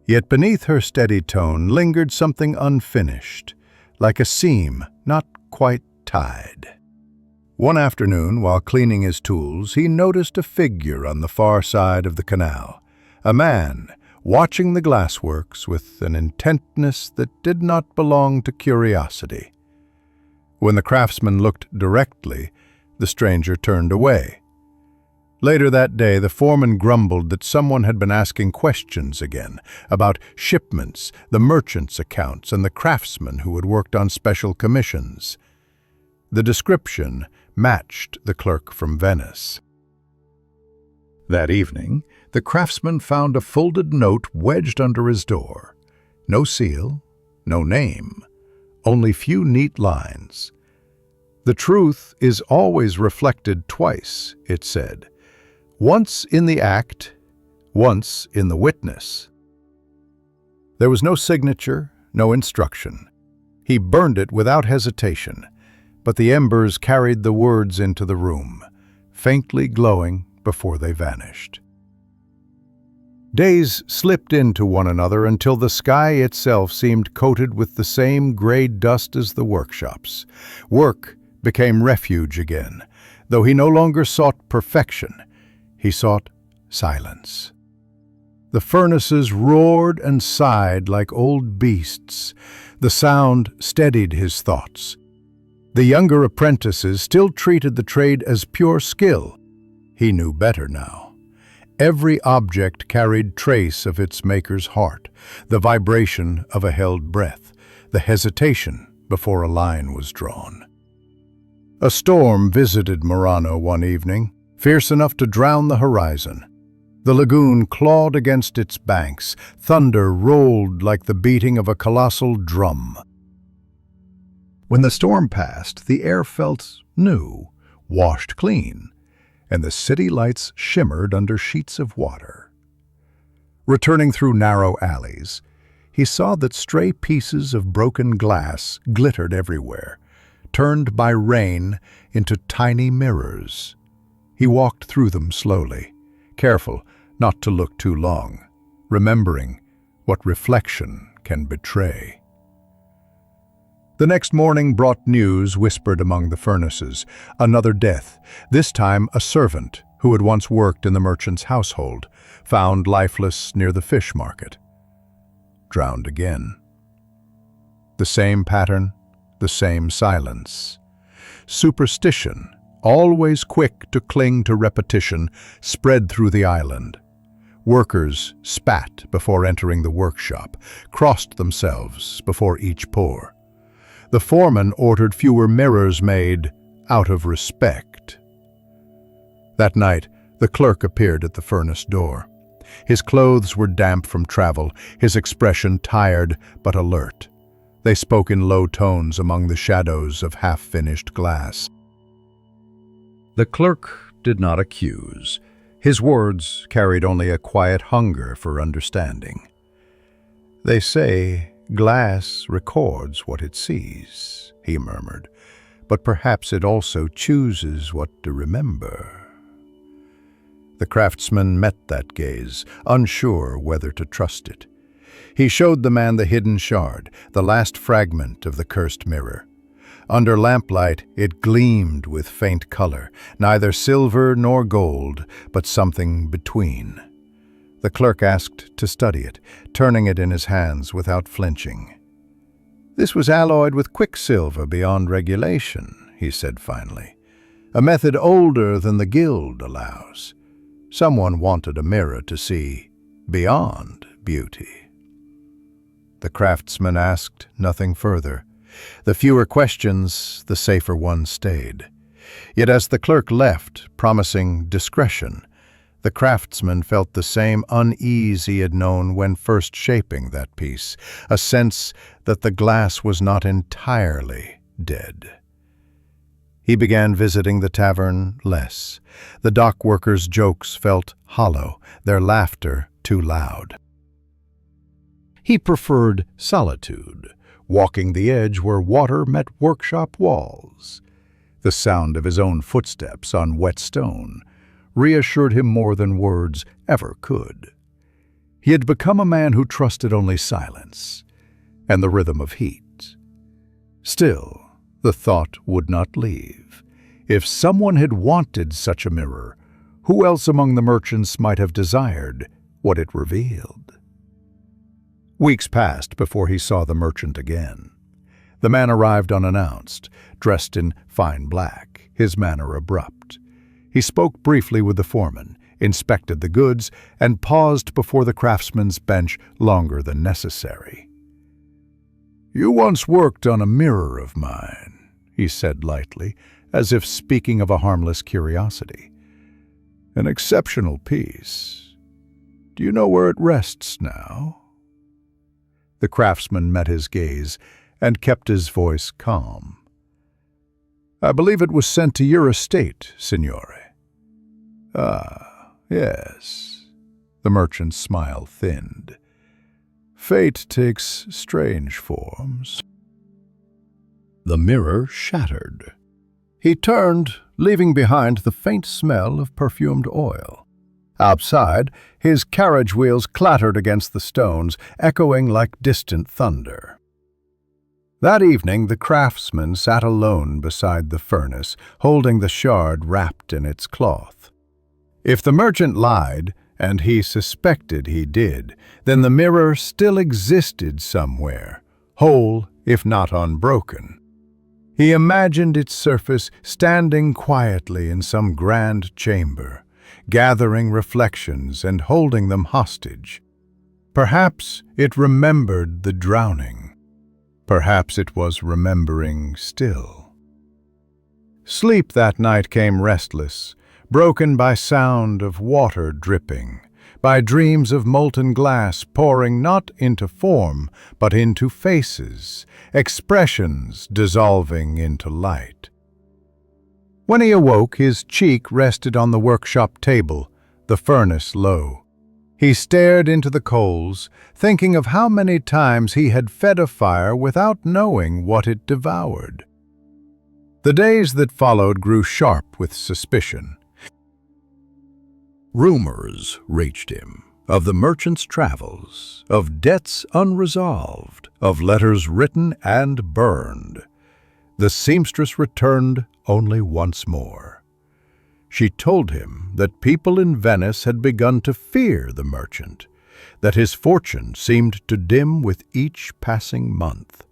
Yet beneath her steady tone lingered something unfinished, like a seam not quite tied. One afternoon, while cleaning his tools, he noticed a figure on the far side of the canal, a man watching the glassworks with an intentness that did not belong to curiosity. When the craftsman looked directly, the stranger turned away. Later that day, the foreman grumbled that someone had been asking questions again about shipments, the merchants' accounts, and the craftsmen who had worked on special commissions. The description matched the clerk from Venice. That evening, the craftsman found a folded note wedged under his door. No seal, no name, only few neat lines. The truth is always reflected twice, it said. Once in the act, once in the witness. There was no signature, no instruction. He burned it without hesitation, but the embers carried the words into the room, faintly glowing before they vanished. Days slipped into one another until the sky itself seemed coated with the same gray dust as the workshops. Work became refuge again, though he no longer sought perfection. He sought silence. The furnaces roared and sighed like old beasts. The sound steadied his thoughts. The younger apprentices still treated the trade as pure skill. He knew better now. Every object carried trace of its maker's heart, the vibration of a held breath, the hesitation before a line was drawn. A storm visited Murano one evening, fierce enough to drown the horizon. The lagoon clawed against its banks. Thunder rolled like the beating of a colossal drum. When the storm passed, the air felt new, washed clean, and the city lights shimmered under sheets of water. Returning through narrow alleys, he saw that stray pieces of broken glass glittered everywhere, turned by rain into tiny mirrors. He walked through them slowly, careful not to look too long, remembering what reflection can betray. The next morning brought news whispered among the furnaces. Another death, this time a servant who had once worked in the merchant's household, found lifeless near the fish market. Drowned again. The same pattern, the same silence. Superstition, always quick to cling to repetition, spread through the island. Workers spat before entering the workshop, crossed themselves before each pour. The foreman ordered fewer mirrors made out of respect. That night, the clerk appeared at the furnace door. His clothes were damp from travel, his expression tired but alert. They spoke in low tones among the shadows of half-finished glass. The clerk did not accuse. His words carried only a quiet hunger for understanding. They say glass records what it sees, he murmured, but perhaps it also chooses what to remember. The craftsman met that gaze, unsure whether to trust it. He showed the man the hidden shard, the last fragment of the cursed mirror. Under lamplight, it gleamed with faint color, neither silver nor gold, but something between. The clerk asked to study it, turning it in his hands without flinching. This was alloyed with quicksilver beyond regulation, he said finally, a method older than the guild allows. Someone wanted a mirror to see beyond beauty. The craftsman asked nothing further. The fewer questions, the safer one stayed. Yet as the clerk left, promising discretion, the craftsman felt the same unease he had known when first shaping that piece, a sense that the glass was not entirely dead. He began visiting the tavern less. The dock workers' jokes felt hollow, their laughter too loud. He preferred solitude, walking the edge where water met workshop walls. The sound of his own footsteps on wet stone reassured him more than words ever could. He had become a man who trusted only silence and the rhythm of heat. Still, the thought would not leave. If someone had wanted such a mirror, who else among the merchants might have desired what it revealed? Weeks passed before he saw the merchant again. The man arrived unannounced, dressed in fine black, his manner abrupt. He spoke briefly with the foreman, inspected the goods, and paused before the craftsman's bench longer than necessary. "You once worked on a mirror of mine," he said lightly, as if speaking of a harmless curiosity. "An exceptional piece. Do you know where it rests now?" The craftsman met his gaze and kept his voice calm. I believe it was sent to your estate, signore. Ah, yes. The merchant's smile thinned. Fate takes strange forms. The mirror shattered. He turned, leaving behind the faint smell of perfumed oil. Outside, his carriage wheels clattered against the stones, echoing like distant thunder. That evening, the craftsman sat alone beside the furnace, holding the shard wrapped in its cloth. If the merchant lied, and he suspected he did, then the mirror still existed somewhere, whole if not unbroken. He imagined its surface standing quietly in some grand chamber, gathering reflections and holding them hostage. Perhaps it remembered the drowning. Perhaps it was remembering still. Sleep that night came restless, broken by sound of water dripping, by dreams of molten glass pouring not into form, but into faces, expressions dissolving into light. When he awoke, his cheek rested on the workshop table, the furnace low. He stared into the coals, thinking of how many times he had fed a fire without knowing what it devoured. The days that followed grew sharp with suspicion. Rumors reached him of the merchant's travels, of debts unresolved, of letters written and burned. The seamstress returned only once more. She told him that people in Venice had begun to fear the merchant, that his fortune seemed to dim with each passing month.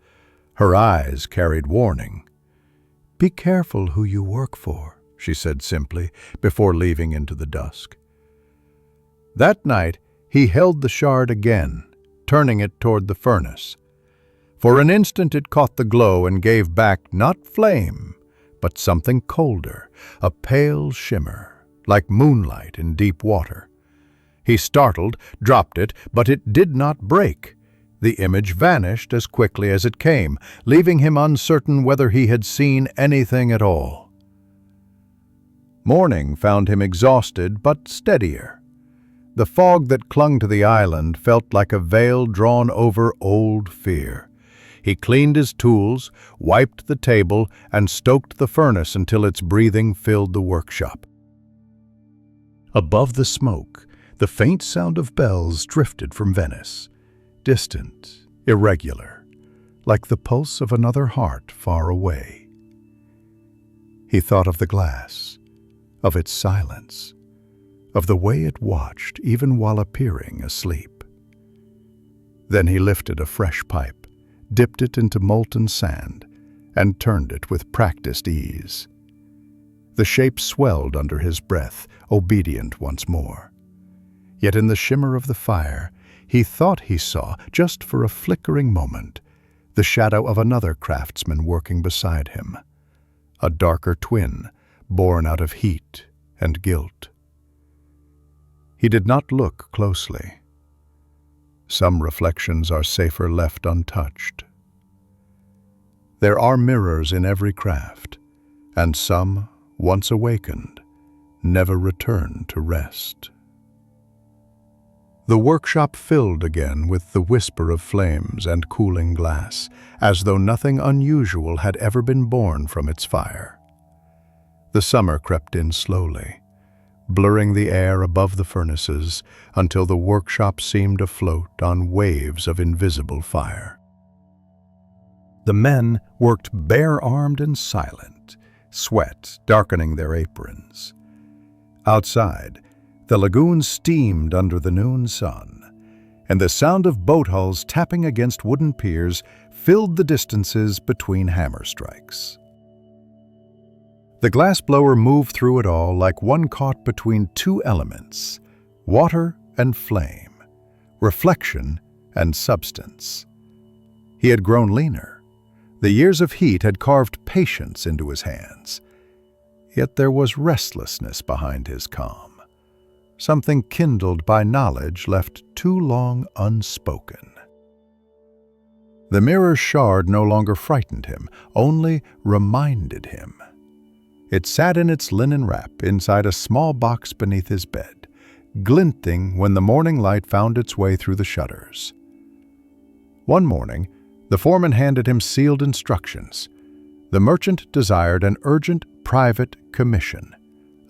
Her eyes carried warning. "Be careful who you work for," she said simply, before leaving into the dusk. That night, he held the shard again, turning it toward the furnace. For an instant it caught the glow and gave back not flame, but something colder, a pale shimmer, like moonlight in deep water. He startled, dropped it, but it did not break. The image vanished as quickly as it came, leaving him uncertain whether he had seen anything at all. Morning found him exhausted but steadier. The fog that clung to the island felt like a veil drawn over old fear. He cleaned his tools, wiped the table, and stoked the furnace until its breathing filled the workshop. Above the smoke, the faint sound of bells drifted from Venice, distant, irregular, like the pulse of another heart far away. He thought of the glass, of its silence, of the way it watched even while appearing asleep. Then he lifted a fresh pipe, dipped it into molten sand, and turned it with practiced ease. The shape swelled under his breath, obedient once more. Yet in the shimmer of the fire, he thought he saw, just for a flickering moment, the shadow of another craftsman working beside him, a darker twin, born out of heat and guilt. He did not look closely. Some reflections are safer left untouched. There are mirrors in every craft, and some, once awakened, never return to rest. The workshop filled again with the whisper of flames and cooling glass, as though nothing unusual had ever been born from its fire. The summer crept in slowly, blurring the air above the furnaces until the workshop seemed afloat on waves of invisible fire. The men worked bare-armed and silent, sweat darkening their aprons. Outside, the lagoon steamed under the noon sun, and the sound of boat hulls tapping against wooden piers filled the distances between hammer strikes. The glassblower moved through it all like one caught between two elements, water and flame, reflection and substance. He had grown leaner. The years of heat had carved patience into his hands. Yet there was restlessness behind his calm, something kindled by knowledge left too long unspoken. The mirror's shard no longer frightened him, only reminded him. It sat in its linen wrap inside a small box beneath his bed, glinting when the morning light found its way through the shutters. One morning, the foreman handed him sealed instructions. The merchant desired an urgent private commission,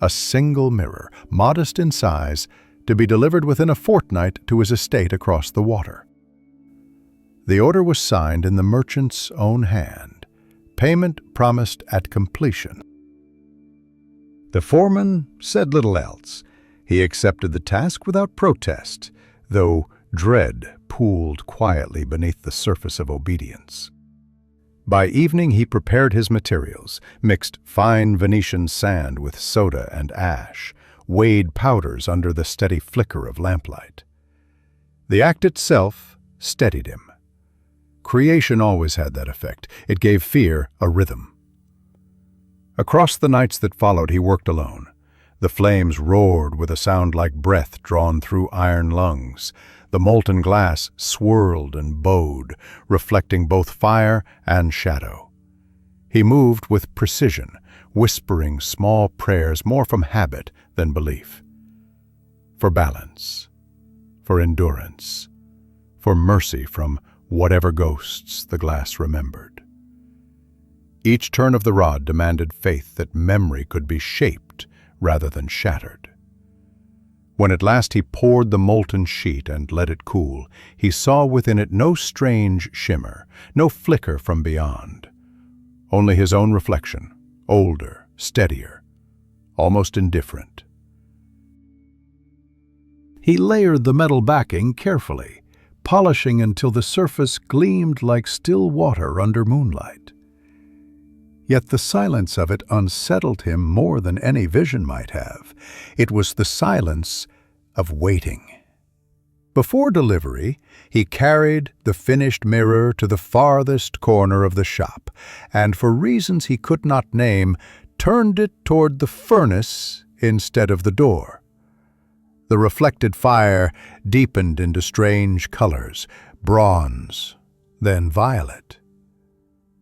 a single mirror, modest in size, to be delivered within a fortnight to his estate across the water. The order was signed in the merchant's own hand, payment promised at completion. The foreman said little else. He accepted the task without protest, though dread pooled quietly beneath the surface of obedience. By evening he prepared his materials, mixed fine Venetian sand with soda and ash, weighed powders under the steady flicker of lamplight. The act itself steadied him. Creation always had that effect. It gave fear a rhythm. Across the nights that followed, he worked alone. The flames roared with a sound like breath drawn through iron lungs. The molten glass swirled and bowed, reflecting both fire and shadow. He moved with precision, whispering small prayers more from habit than belief. For balance, for endurance, for mercy from whatever ghosts the glass remembered. Each turn of the rod demanded faith that memory could be shaped rather than shattered. When at last he poured the molten sheet and let it cool, he saw within it no strange shimmer, no flicker from beyond. Only his own reflection, older, steadier, almost indifferent. He layered the metal backing carefully, polishing until the surface gleamed like still water under moonlight. Yet the silence of it unsettled him more than any vision might have. It was the silence of waiting. Before delivery, he carried the finished mirror to the farthest corner of the shop, and for reasons he could not name, turned it toward the furnace instead of the door. The reflected fire deepened into strange colors, bronze, then violet.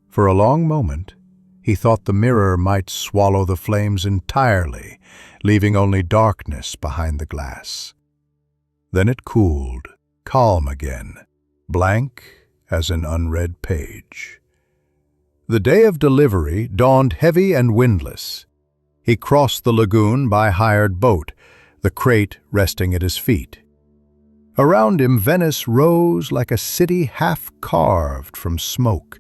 For a long moment, he thought the mirror might swallow the flames entirely, leaving only darkness behind the glass. Then it cooled, calm again, blank as an unread page. The day of delivery dawned heavy and windless. He crossed the lagoon by hired boat, the crate resting at his feet. Around him, Venice rose like a city half-carved from smoke,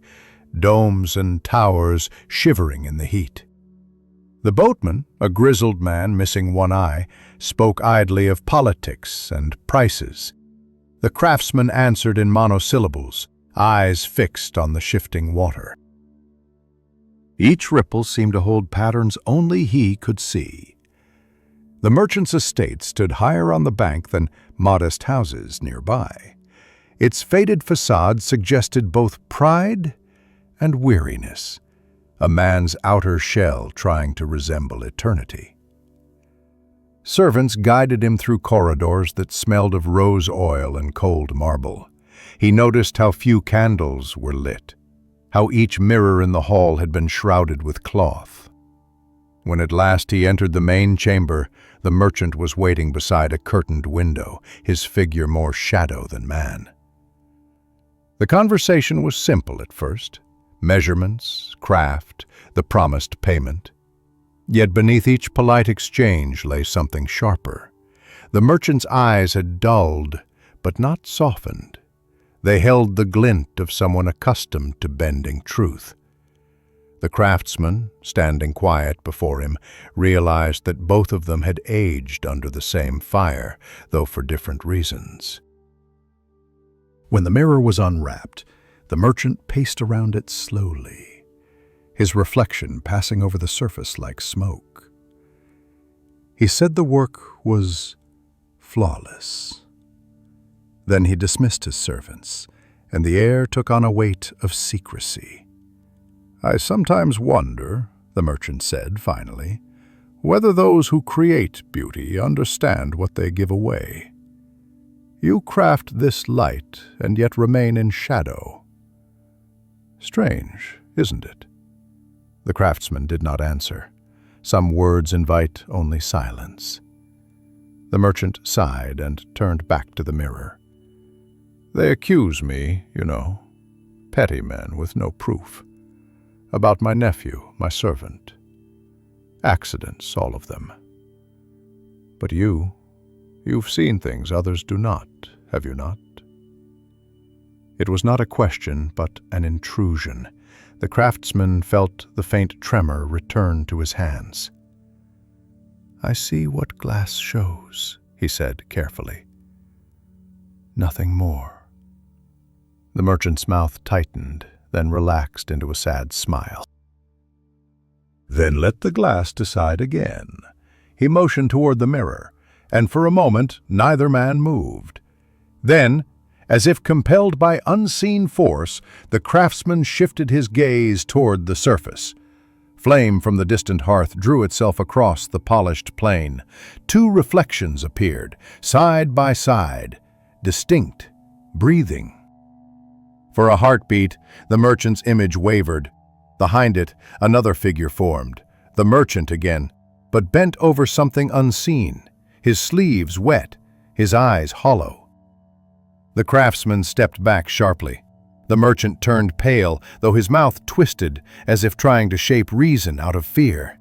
domes and towers shivering in the heat. The boatman, a grizzled man missing one eye, spoke idly of politics and prices. The craftsman answered in monosyllables, eyes fixed on the shifting water. Each ripple seemed to hold patterns only he could see. The merchant's estate stood higher on the bank than modest houses nearby. Its faded facade suggested both pride and weariness, a man's outer shell trying to resemble eternity. Servants guided him through corridors that smelled of rose oil and cold marble. He noticed how few candles were lit, how each mirror in the hall had been shrouded with cloth. When at last he entered the main chamber, the merchant was waiting beside a curtained window, his figure more shadow than man. The conversation was simple at first. Measurements, craft, the promised payment. Yet beneath each polite exchange lay something sharper. The merchant's eyes had dulled, but not softened. They held the glint of someone accustomed to bending truth. The craftsman, standing quiet before him, realized that both of them had aged under the same fire, though for different reasons. When the mirror was unwrapped, the merchant paced around it slowly, his reflection passing over the surface like smoke. He said the work was flawless. Then he dismissed his servants, and the air took on a weight of secrecy. "I sometimes wonder," the merchant said finally, "whether those who create beauty understand what they give away. You craft this light and yet remain in shadow. Strange, isn't it?" The craftsman did not answer. Some words invite only silence. The merchant sighed and turned back to the mirror. They accuse me, petty men with no proof. About my nephew, my servant. Accidents, all of them. But you've seen things others do not, have you not? It was not a question, but an intrusion. The craftsman felt the faint tremor return to his hands. I see what glass shows, he said carefully. Nothing more. The merchant's mouth tightened, then relaxed into a sad smile. Then let the glass decide again. He motioned toward the mirror, and for a moment neither man moved. Then, as if compelled by unseen force, the craftsman shifted his gaze toward the surface. Flame from the distant hearth drew itself across the polished plane. Two reflections appeared, side by side, distinct, breathing. For a heartbeat, the merchant's image wavered. Behind it, another figure formed, the merchant again, but bent over something unseen, his sleeves wet, his eyes hollow. The craftsman stepped back sharply. The merchant turned pale, though his mouth twisted, as if trying to shape reason out of fear.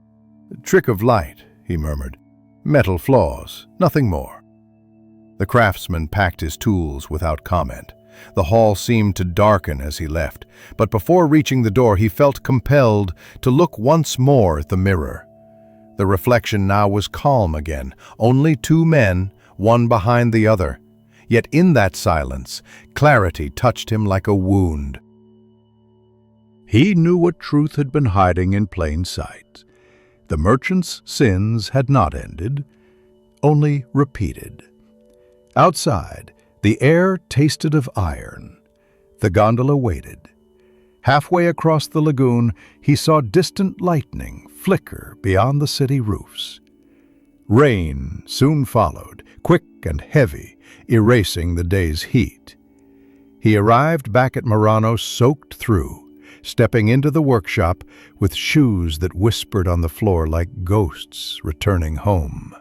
Trick of light, he murmured. Metal flaws, nothing more. The craftsman packed his tools without comment. The hall seemed to darken as he left, but before reaching the door he felt compelled to look once more at the mirror. The reflection now was calm again, only two men, one behind the other. Yet in that silence, clarity touched him like a wound. He knew what truth had been hiding in plain sight. The merchant's sins had not ended, only repeated. Outside, the air tasted of iron. The gondola waited. Halfway across the lagoon, he saw distant lightning flicker beyond the city roofs. Rain soon followed, quick and heavy, erasing the day's heat. He arrived back at Murano soaked through, stepping into the workshop with shoes that whispered on the floor like ghosts returning home.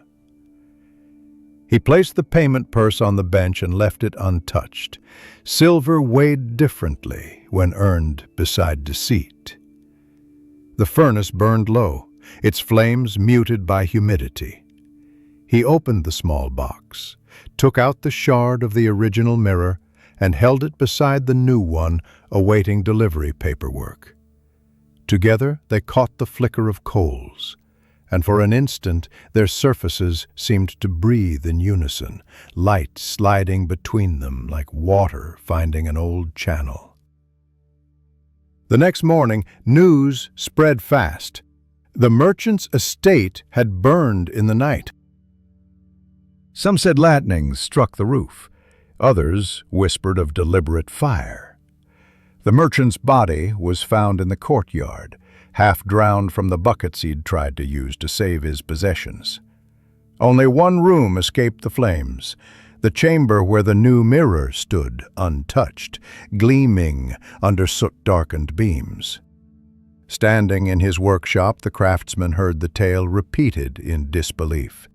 He placed the payment purse on the bench and left it untouched. Silver weighed differently when earned beside deceit. The furnace burned low, its flames muted by humidity. He opened the small box, took out the shard of the original mirror, and held it beside the new one awaiting delivery paperwork. Together they caught the flicker of coals, and for an instant their surfaces seemed to breathe in unison, light sliding between them like water finding an old channel. The next morning, news spread fast. The merchant's estate had burned in the night. Some said lightnings struck the roof. Others whispered of deliberate fire. The merchant's body was found in the courtyard, half drowned from the buckets he'd tried to use to save his possessions. Only one room escaped the flames, the chamber where the new mirror stood untouched, gleaming under soot-darkened beams. Standing in his workshop, the craftsman heard the tale repeated in disbelief.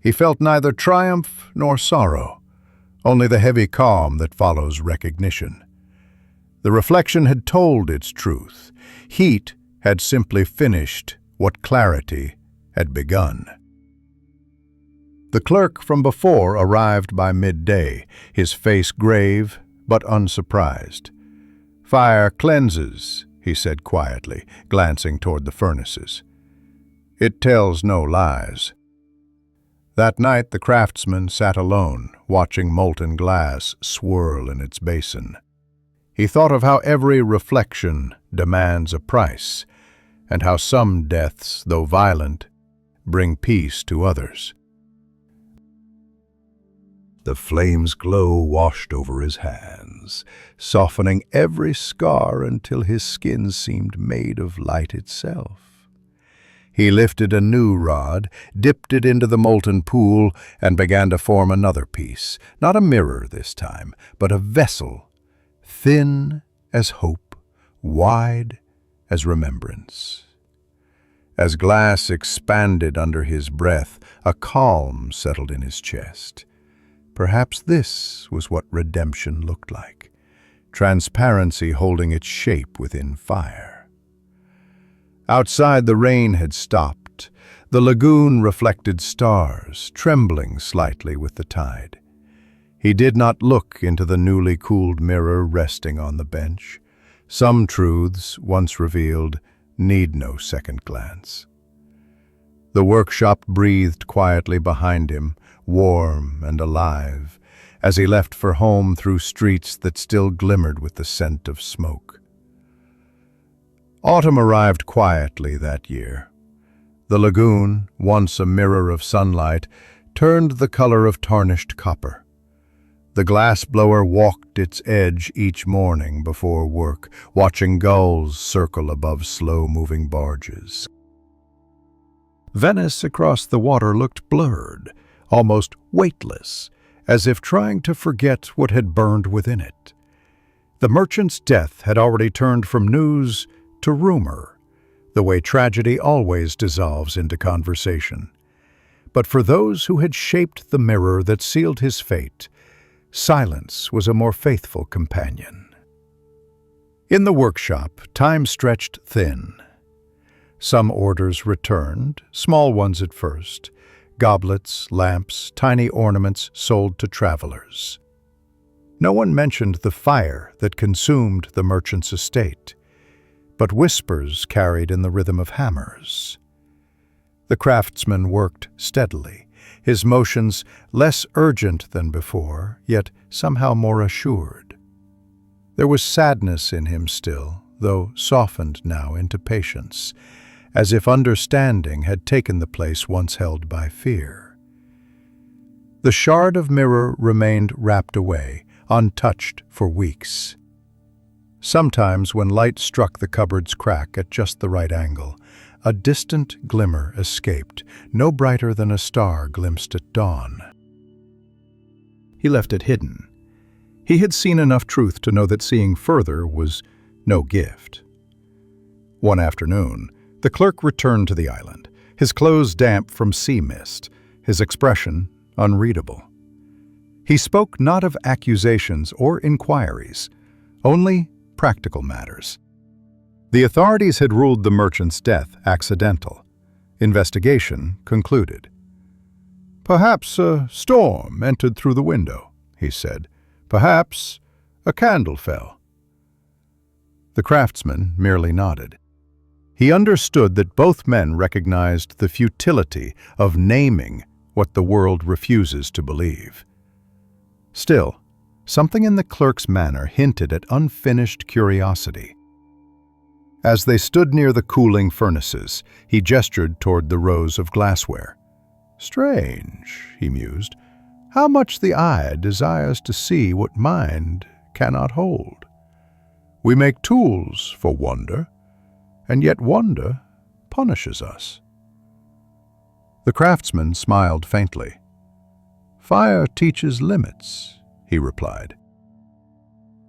He felt neither triumph nor sorrow, only the heavy calm that follows recognition. The reflection had told its truth. Heat had simply finished what clarity had begun. The clerk from before arrived by midday, his face grave but unsurprised. "Fire cleanses," he said quietly, glancing toward the furnaces. "It tells no lies." That night the craftsman sat alone, watching molten glass swirl in its basin. He thought of how every reflection demands a price, and how some deaths, though violent, bring peace to others. The flame's glow washed over his hands, softening every scar until his skin seemed made of light itself. He lifted a new rod, dipped it into the molten pool, and began to form another piece, not a mirror this time, but a vessel, thin as hope, wide as remembrance. As glass expanded under his breath, a calm settled in his chest. Perhaps this was what redemption looked like, transparency holding its shape within fire. Outside, the rain had stopped. The lagoon reflected stars, trembling slightly with the tide. He did not look into the newly cooled mirror resting on the bench. Some truths, once revealed, need no second glance. The workshop breathed quietly behind him, warm and alive, as he left for home through streets that still glimmered with the scent of smoke. Autumn arrived quietly that year. The lagoon, once a mirror of sunlight, turned the color of tarnished copper. The glassblower walked its edge each morning before work, watching gulls circle above slow-moving barges. Venice across the water looked blurred, almost weightless, as if trying to forget what had burned within it. The merchant's death had already turned from news to rumor, the way tragedy always dissolves into conversation. But for those who had shaped the mirror that sealed his fate, silence was a more faithful companion. In the workshop, time stretched thin. Some orders returned, small ones at first, goblets, lamps, tiny ornaments sold to travelers. No one mentioned the fire that consumed the merchant's estate, but whispers carried in the rhythm of hammers. The craftsman worked steadily, his motions less urgent than before, yet somehow more assured. There was sadness in him still, though softened now into patience, as if understanding had taken the place once held by fear. The shard of mirror remained wrapped away, untouched for weeks. Sometimes, when light struck the cupboard's crack at just the right angle, a distant glimmer escaped, no brighter than a star glimpsed at dawn. He left it hidden. He had seen enough truth to know that seeing further was no gift. One afternoon, the clerk returned to the island, his clothes damp from sea mist, his expression unreadable. He spoke not of accusations or inquiries, only practical matters. The authorities had ruled the merchant's death accidental. Investigation concluded. "Perhaps a storm entered through the window," he said. "Perhaps a candle fell." The craftsman merely nodded. He understood that both men recognized the futility of naming what the world refuses to believe. Still, something in the clerk's manner hinted at unfinished curiosity. As they stood near the cooling furnaces, he gestured toward the rows of glassware. "Strange," he mused, "how much the eye desires to see what mind cannot hold. We make tools for wonder, and yet wonder punishes us." The craftsman smiled faintly. "Fire teaches limits," he replied.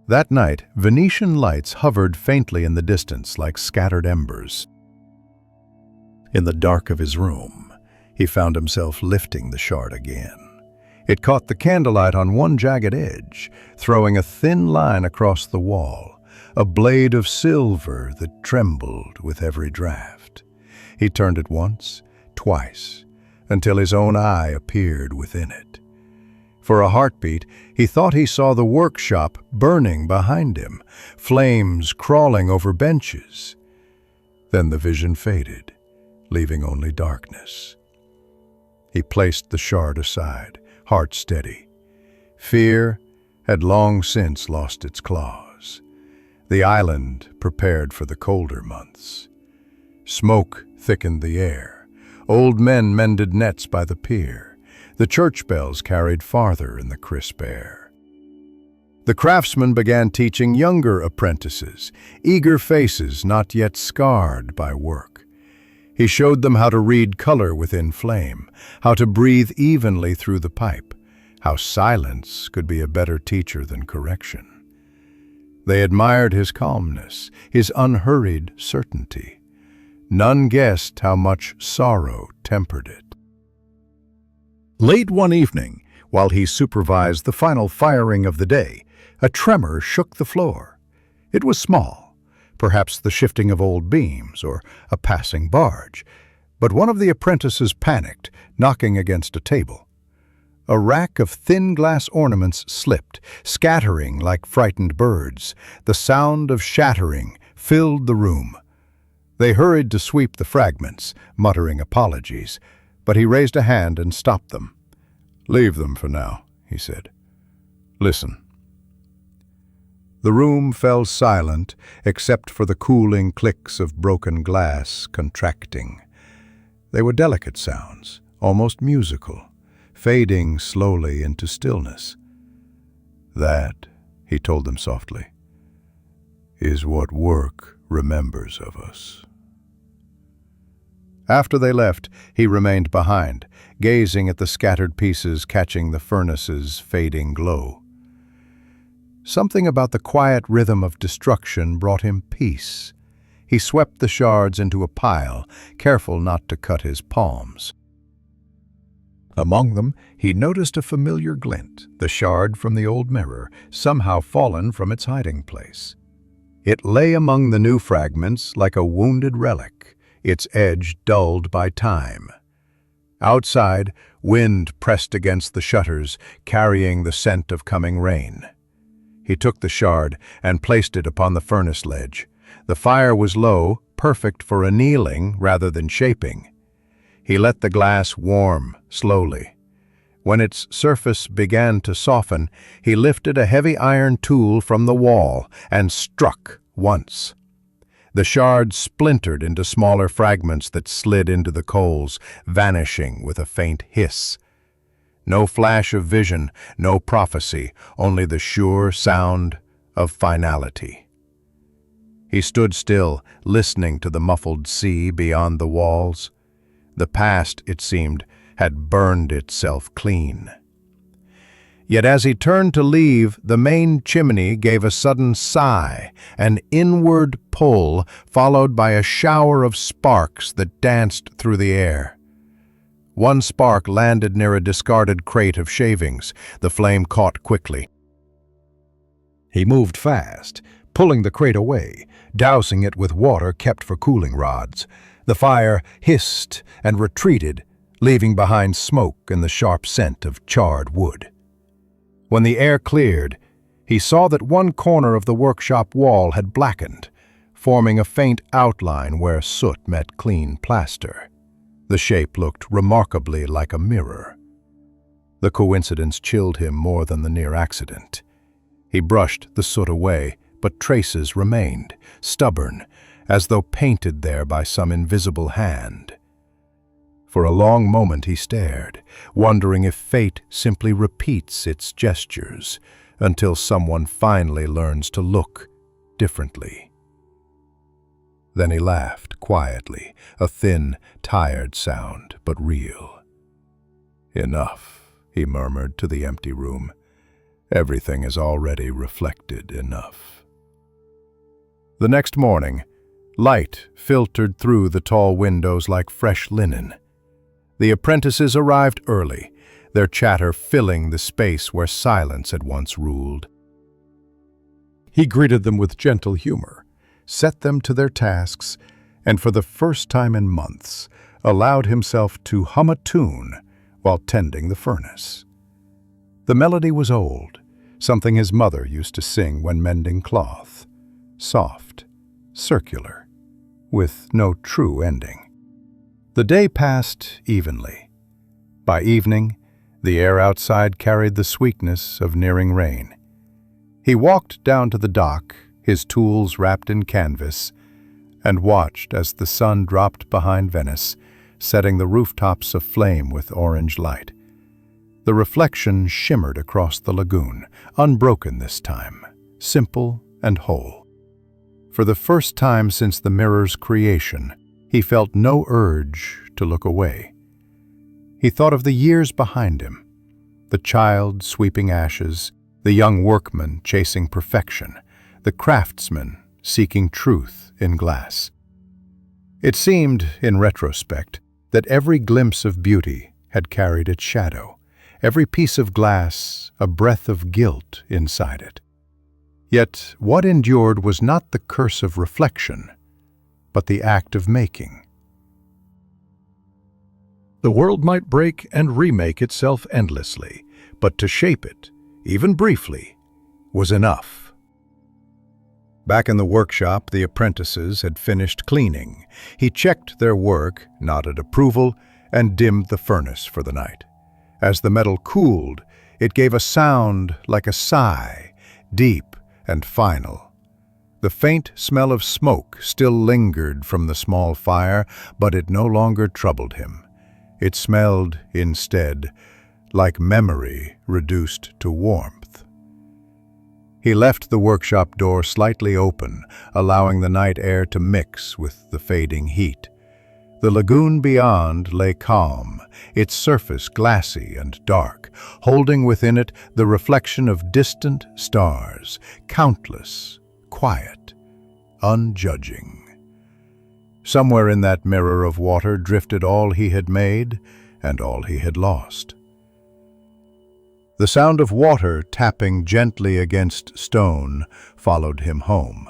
That night, Venetian lights hovered faintly in the distance like scattered embers. In the dark of his room, he found himself lifting the shard again. It caught the candlelight on one jagged edge, throwing a thin line across the wall, a blade of silver that trembled with every draft. He turned it once, twice, until his own eye appeared within it. For a heartbeat, he thought he saw the workshop burning behind him, flames crawling over benches. Then the vision faded, leaving only darkness. He placed the shard aside, heart steady. Fear had long since lost its claws. The island prepared for the colder months. Smoke thickened the air. Old men mended nets by the pier. The church bells carried farther in the crisp air. The craftsman began teaching younger apprentices, eager faces not yet scarred by work. He showed them how to read color within flame, how to breathe evenly through the pipe, how silence could be a better teacher than correction. They admired his calmness, his unhurried certainty. None guessed how much sorrow tempered it. Late one evening, while he supervised the final firing of the day, a tremor shook the floor. It was small, perhaps the shifting of old beams or a passing barge, but one of the apprentices panicked, knocking against a table. A rack of thin glass ornaments slipped, scattering like frightened birds. The sound of shattering filled the room. They hurried to sweep the fragments, muttering apologies, but he raised a hand and stopped them. "Leave them for now," he said. "Listen." The room fell silent, except for the cooling clicks of broken glass contracting. They were delicate sounds, almost musical, fading slowly into stillness. "That," he told them softly, "is what work remembers of us." After they left, he remained behind, gazing at the scattered pieces catching the furnace's fading glow. Something about the quiet rhythm of destruction brought him peace. He swept the shards into a pile, careful not to cut his palms. Among them, he noticed a familiar glint, the shard from the old mirror, somehow fallen from its hiding place. It lay among the new fragments like a wounded relic, its edge dulled by time. Outside, wind pressed against the shutters, carrying the scent of coming rain. He took the shard and placed it upon the furnace ledge. The fire was low, perfect for annealing rather than shaping. He let the glass warm slowly. When its surface began to soften, he lifted a heavy iron tool from the wall and struck once. The shard splintered into smaller fragments that slid into the coals, vanishing with a faint hiss. No flash of vision, no prophecy, only the sure sound of finality. He stood still, listening to the muffled sea beyond the walls. The past, it seemed, had burned itself clean. Yet as he turned to leave, the main chimney gave a sudden sigh, an inward pull, followed by a shower of sparks that danced through the air. One spark landed near a discarded crate of shavings. The flame caught quickly. He moved fast, pulling the crate away, dousing it with water kept for cooling rods. The fire hissed and retreated, leaving behind smoke and the sharp scent of charred wood. When the air cleared, he saw that one corner of the workshop wall had blackened, forming a faint outline where soot met clean plaster. The shape looked remarkably like a mirror. The coincidence chilled him more than the near accident. He brushed the soot away, but traces remained, stubborn, as though painted there by some invisible hand. For a long moment he stared, wondering if fate simply repeats its gestures until someone finally learns to look differently. Then he laughed quietly, a thin, tired sound, but real. "Enough," he murmured to the empty room. "Everything is already reflected enough." The next morning, light filtered through the tall windows like fresh linen. The apprentices arrived early, their chatter filling the space where silence had once ruled. He greeted them with gentle humor, set them to their tasks, and for the first time in months, allowed himself to hum a tune while tending the furnace. The melody was old, something his mother used to sing when mending cloth, soft, circular, with no true ending. The day passed evenly. By evening, the air outside carried the sweetness of nearing rain. He walked down to the dock, his tools wrapped in canvas, and watched as the sun dropped behind Venice, setting the rooftops aflame with orange light. The reflection shimmered across the lagoon, unbroken this time, simple and whole. For the first time since the mirror's creation, he felt no urge to look away. He thought of the years behind him, the child sweeping ashes, the young workman chasing perfection, the craftsman seeking truth in glass. It seemed, in retrospect, that every glimpse of beauty had carried its shadow, every piece of glass a breath of guilt inside it. Yet what endured was not the curse of reflection, but the act of making. The world might break and remake itself endlessly, but to shape it, even briefly, was enough. Back in the workshop, the apprentices had finished cleaning. He checked their work, nodded approval, and dimmed the furnace for the night. As the metal cooled, it gave a sound like a sigh, deep and final. The faint smell of smoke still lingered from the small fire, but it no longer troubled him. It smelled, instead, like memory reduced to warmth. He left the workshop door slightly open, allowing the night air to mix with the fading heat. The lagoon beyond lay calm, its surface glassy and dark, holding within it the reflection of distant stars, countless, quiet, unjudging. Somewhere in that mirror of water drifted all he had made and all he had lost. The sound of water tapping gently against stone followed him home.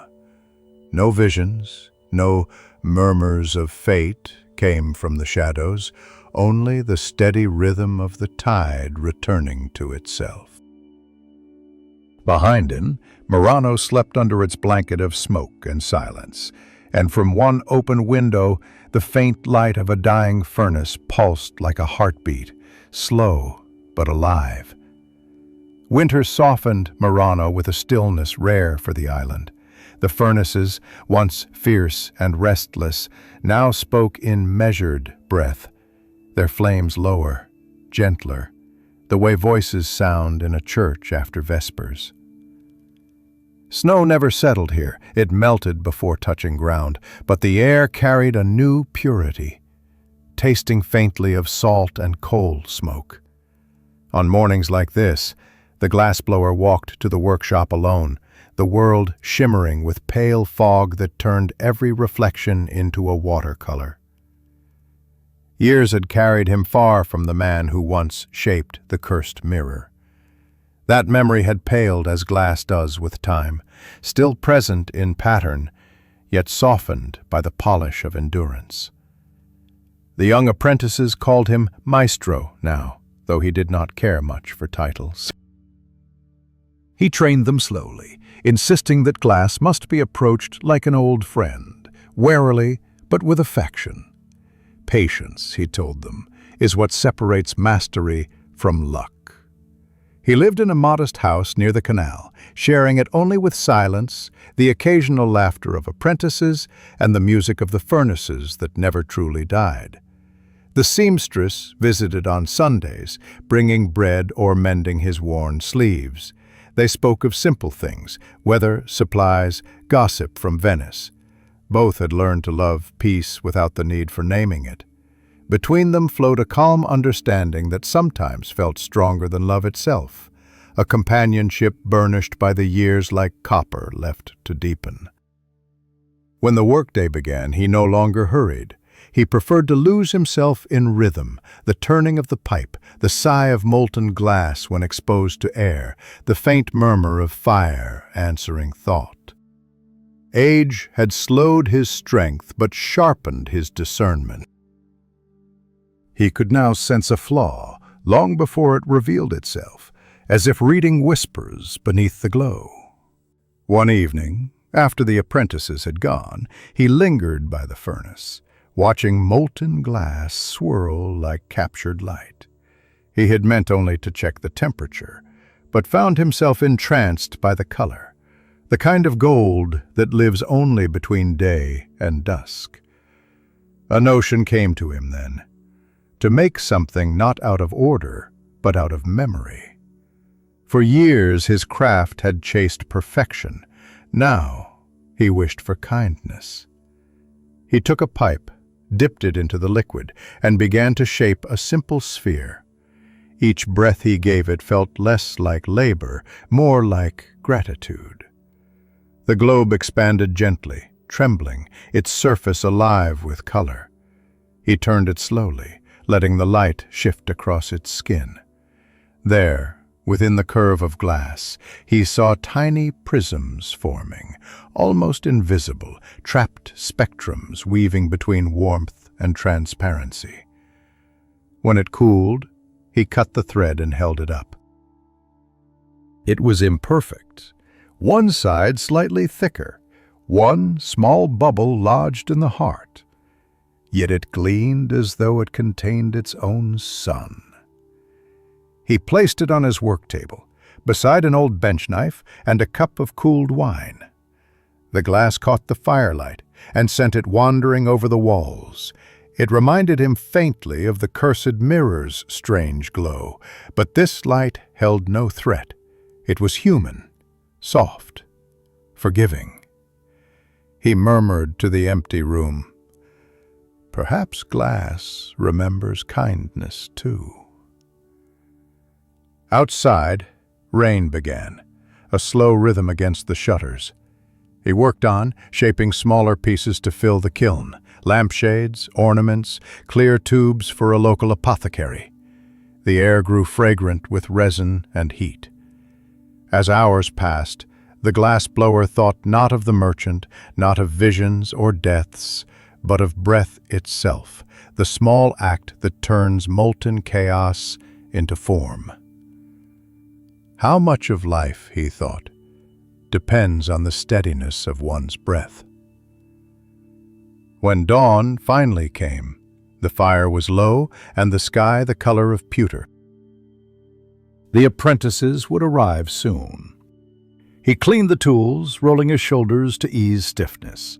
No visions, no murmurs of fate came from the shadows, only the steady rhythm of the tide returning to itself. Behind him, Murano slept under its blanket of smoke and silence, and from one open window, the faint light of a dying furnace pulsed like a heartbeat, slow but alive. Winter softened Murano with a stillness rare for the island. The furnaces, once fierce and restless, now spoke in measured breath, their flames lower, gentler, the way voices sound in a church after vespers. Snow never settled here. It melted before touching ground, but the air carried a new purity, tasting faintly of salt and coal smoke. On mornings like this, the glassblower walked to the workshop alone, the world shimmering with pale fog that turned every reflection into a watercolor. Years had carried him far from the man who once shaped the cursed mirror. That memory had paled as glass does with time, still present in pattern, yet softened by the polish of endurance. The young apprentices called him Maestro now, though he did not care much for titles. He trained them slowly, insisting that glass must be approached like an old friend, warily but with affection. Patience, he told them, is what separates mastery from luck. He lived in a modest house near the canal, sharing it only with silence, the occasional laughter of apprentices, and the music of the furnaces that never truly died. The seamstress visited on Sundays, bringing bread or mending his worn sleeves. They spoke of simple things, weather, supplies, gossip from Venice. Both had learned to love peace without the need for naming it. Between them flowed a calm understanding that sometimes felt stronger than love itself, a companionship burnished by the years like copper left to deepen. When the workday began, he no longer hurried. He preferred to lose himself in rhythm, the turning of the pipe, the sigh of molten glass when exposed to air, the faint murmur of fire answering thought. Age had slowed his strength but sharpened his discernment. He could now sense a flaw long before it revealed itself, as if reading whispers beneath the glow. One evening, after the apprentices had gone, he lingered by the furnace, watching molten glass swirl like captured light. He had meant only to check the temperature, but found himself entranced by the color, the kind of gold that lives only between day and dusk. A notion came to him then, to make something not out of order, but out of memory. For years his craft had chased perfection. Now he wished for kindness. He took a pipe, dipped it into the liquid, and began to shape a simple sphere. Each breath he gave it felt less like labor, more like gratitude. The globe expanded gently, trembling, its surface alive with color. He turned it slowly, letting the light shift across its skin. There, within the curve of glass, he saw tiny prisms forming, almost invisible, trapped spectrums weaving between warmth and transparency. When it cooled, he cut the thread and held it up. It was imperfect. One side slightly thicker, one small bubble lodged in the heart. Yet it gleamed as though it contained its own sun. He placed it on his work table, beside an old bench knife and a cup of cooled wine. The glass caught the firelight and sent it wandering over the walls. It reminded him faintly of the cursed mirror's strange glow, but this light held no threat. It was human, soft, forgiving. He murmured to the empty room, "Perhaps glass remembers kindness too." Outside, rain began, a slow rhythm against the shutters. He worked on, shaping smaller pieces to fill the kiln, lampshades, ornaments, clear tubes for a local apothecary. The air grew fragrant with resin and heat. As hours passed, the glassblower thought not of the merchant, not of visions or deaths, but of breath itself, the small act that turns molten chaos into form. How much of life, he thought, depends on the steadiness of one's breath. When dawn finally came, the fire was low and the sky the color of pewter. The apprentices would arrive soon. He cleaned the tools, rolling his shoulders to ease stiffness.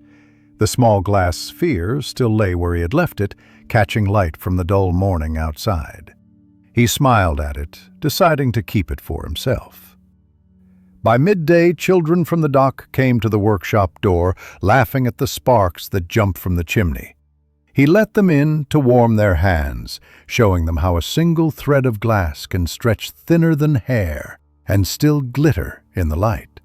The small glass sphere still lay where he had left it, catching light from the dull morning outside. He smiled at it, deciding to keep it for himself. By midday, children from the dock came to the workshop door, laughing at the sparks that jumped from the chimney. He let them in to warm their hands, showing them how a single thread of glass can stretch thinner than hair and still glitter in the light.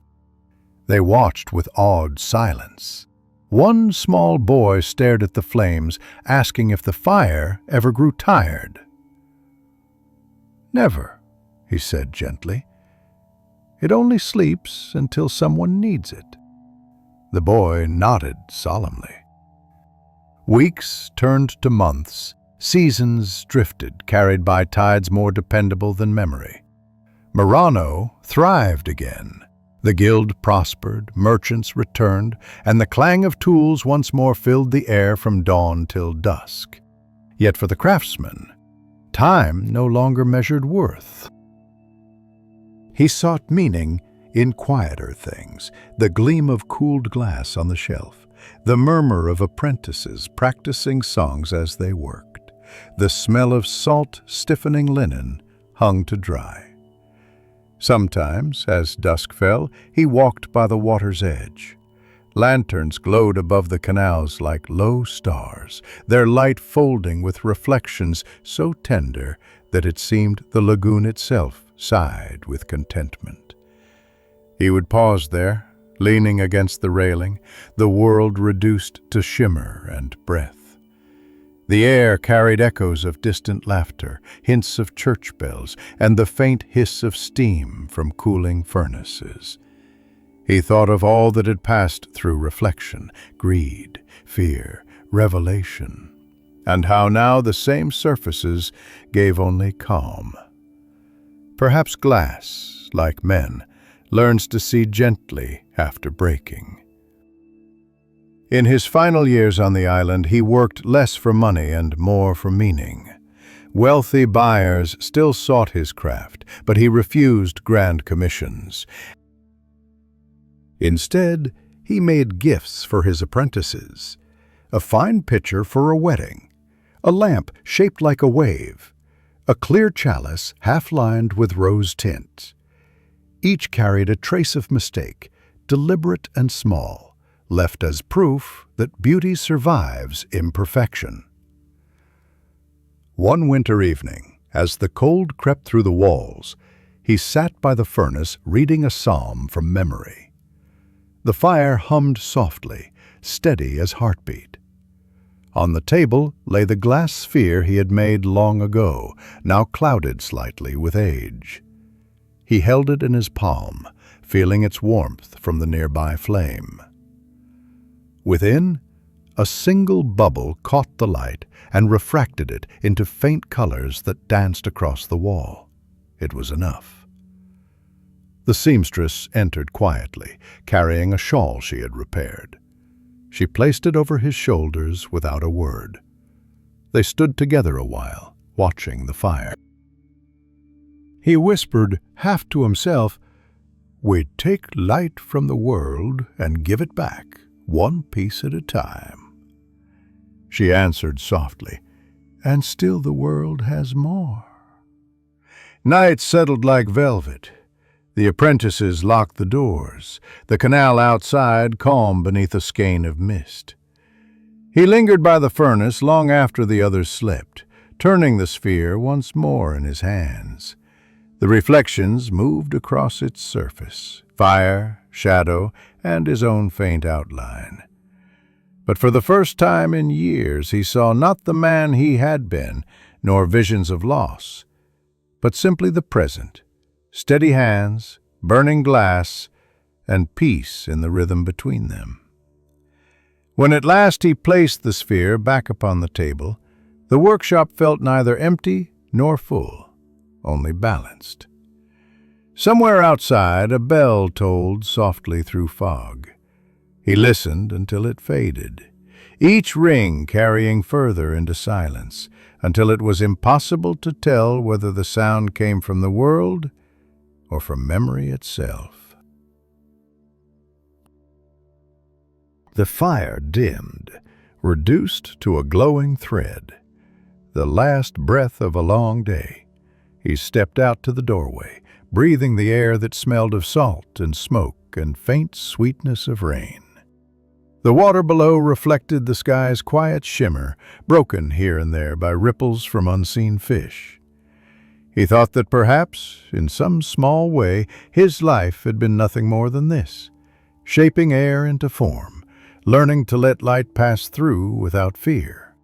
They watched with awed silence. One small boy stared at the flames, asking if the fire ever grew tired. "Never," he said gently. "It only sleeps until someone needs it." The boy nodded solemnly. Weeks turned to months, seasons drifted, carried by tides more dependable than memory. Murano thrived again. The guild prospered, merchants returned, and the clang of tools once more filled the air from dawn till dusk. Yet for the craftsman, time no longer measured worth. He sought meaning in quieter things, the gleam of cooled glass on the shelf, the murmur of apprentices practicing songs as they worked, the smell of salt stiffening linen hung to dry. Sometimes, as dusk fell, he walked by the water's edge. Lanterns glowed above the canals like low stars, their light folding with reflections so tender that it seemed the lagoon itself sighed with contentment. He would pause there, leaning against the railing, the world reduced to shimmer and breath. The air carried echoes of distant laughter, hints of church bells, and the faint hiss of steam from cooling furnaces. He thought of all that had passed through reflection, greed, fear, revelation, and how now the same surfaces gave only calm. Perhaps glass, like men, learns to see gently after breaking. In his final years on the island, he worked less for money and more for meaning. Wealthy buyers still sought his craft, but he refused grand commissions. Instead, he made gifts for his apprentices. A fine pitcher for a wedding, a lamp shaped like a wave, a clear chalice half-lined with rose tint. Each carried a trace of mistake, deliberate and small, left as proof that beauty survives imperfection. One winter evening, as the cold crept through the walls, he sat by the furnace reading a psalm from memory. The fire hummed softly, steady as heartbeat. On the table lay the glass sphere he had made long ago, now clouded slightly with age. He held it in his palm, feeling its warmth from the nearby flame. Within, a single bubble caught the light and refracted it into faint colors that danced across the wall. It was enough. The seamstress entered quietly, carrying a shawl she had repaired. She placed it over his shoulders without a word. They stood together a while, watching the fire. He whispered, half to himself, "We'd take light from the world and give it back, one piece at a time." She answered softly, "And still the world has more." Night settled like velvet. The apprentices locked the doors, the canal outside calm beneath a skein of mist. He lingered by the furnace long after the others slept, turning the sphere once more in his hands. The reflections moved across its surface, fire, shadow, and his own faint outline. But for the first time in years he saw not the man he had been, nor visions of loss, but simply the present, steady hands, burning glass, and peace in the rhythm between them. When at last he placed the sphere back upon the table, the workshop felt neither empty nor full, only balanced. Somewhere outside, a bell tolled softly through fog. He listened until it faded, each ring carrying further into silence, until it was impossible to tell whether the sound came from the world or from memory itself. The fire dimmed, reduced to a glowing thread. The last breath of a long day. He stepped out to the doorway, breathing the air that smelled of salt and smoke and faint sweetness of rain. The water below reflected the sky's quiet shimmer, broken here and there by ripples from unseen fish. He thought that perhaps, in some small way, his life had been nothing more than this, shaping air into form, learning to let light pass through without fear.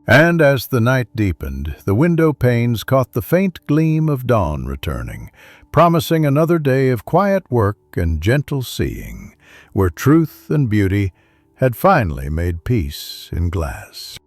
And as the night deepened, the window panes caught the faint gleam of dawn returning, promising another day of quiet work and gentle seeing, where truth and beauty had finally made peace in glass.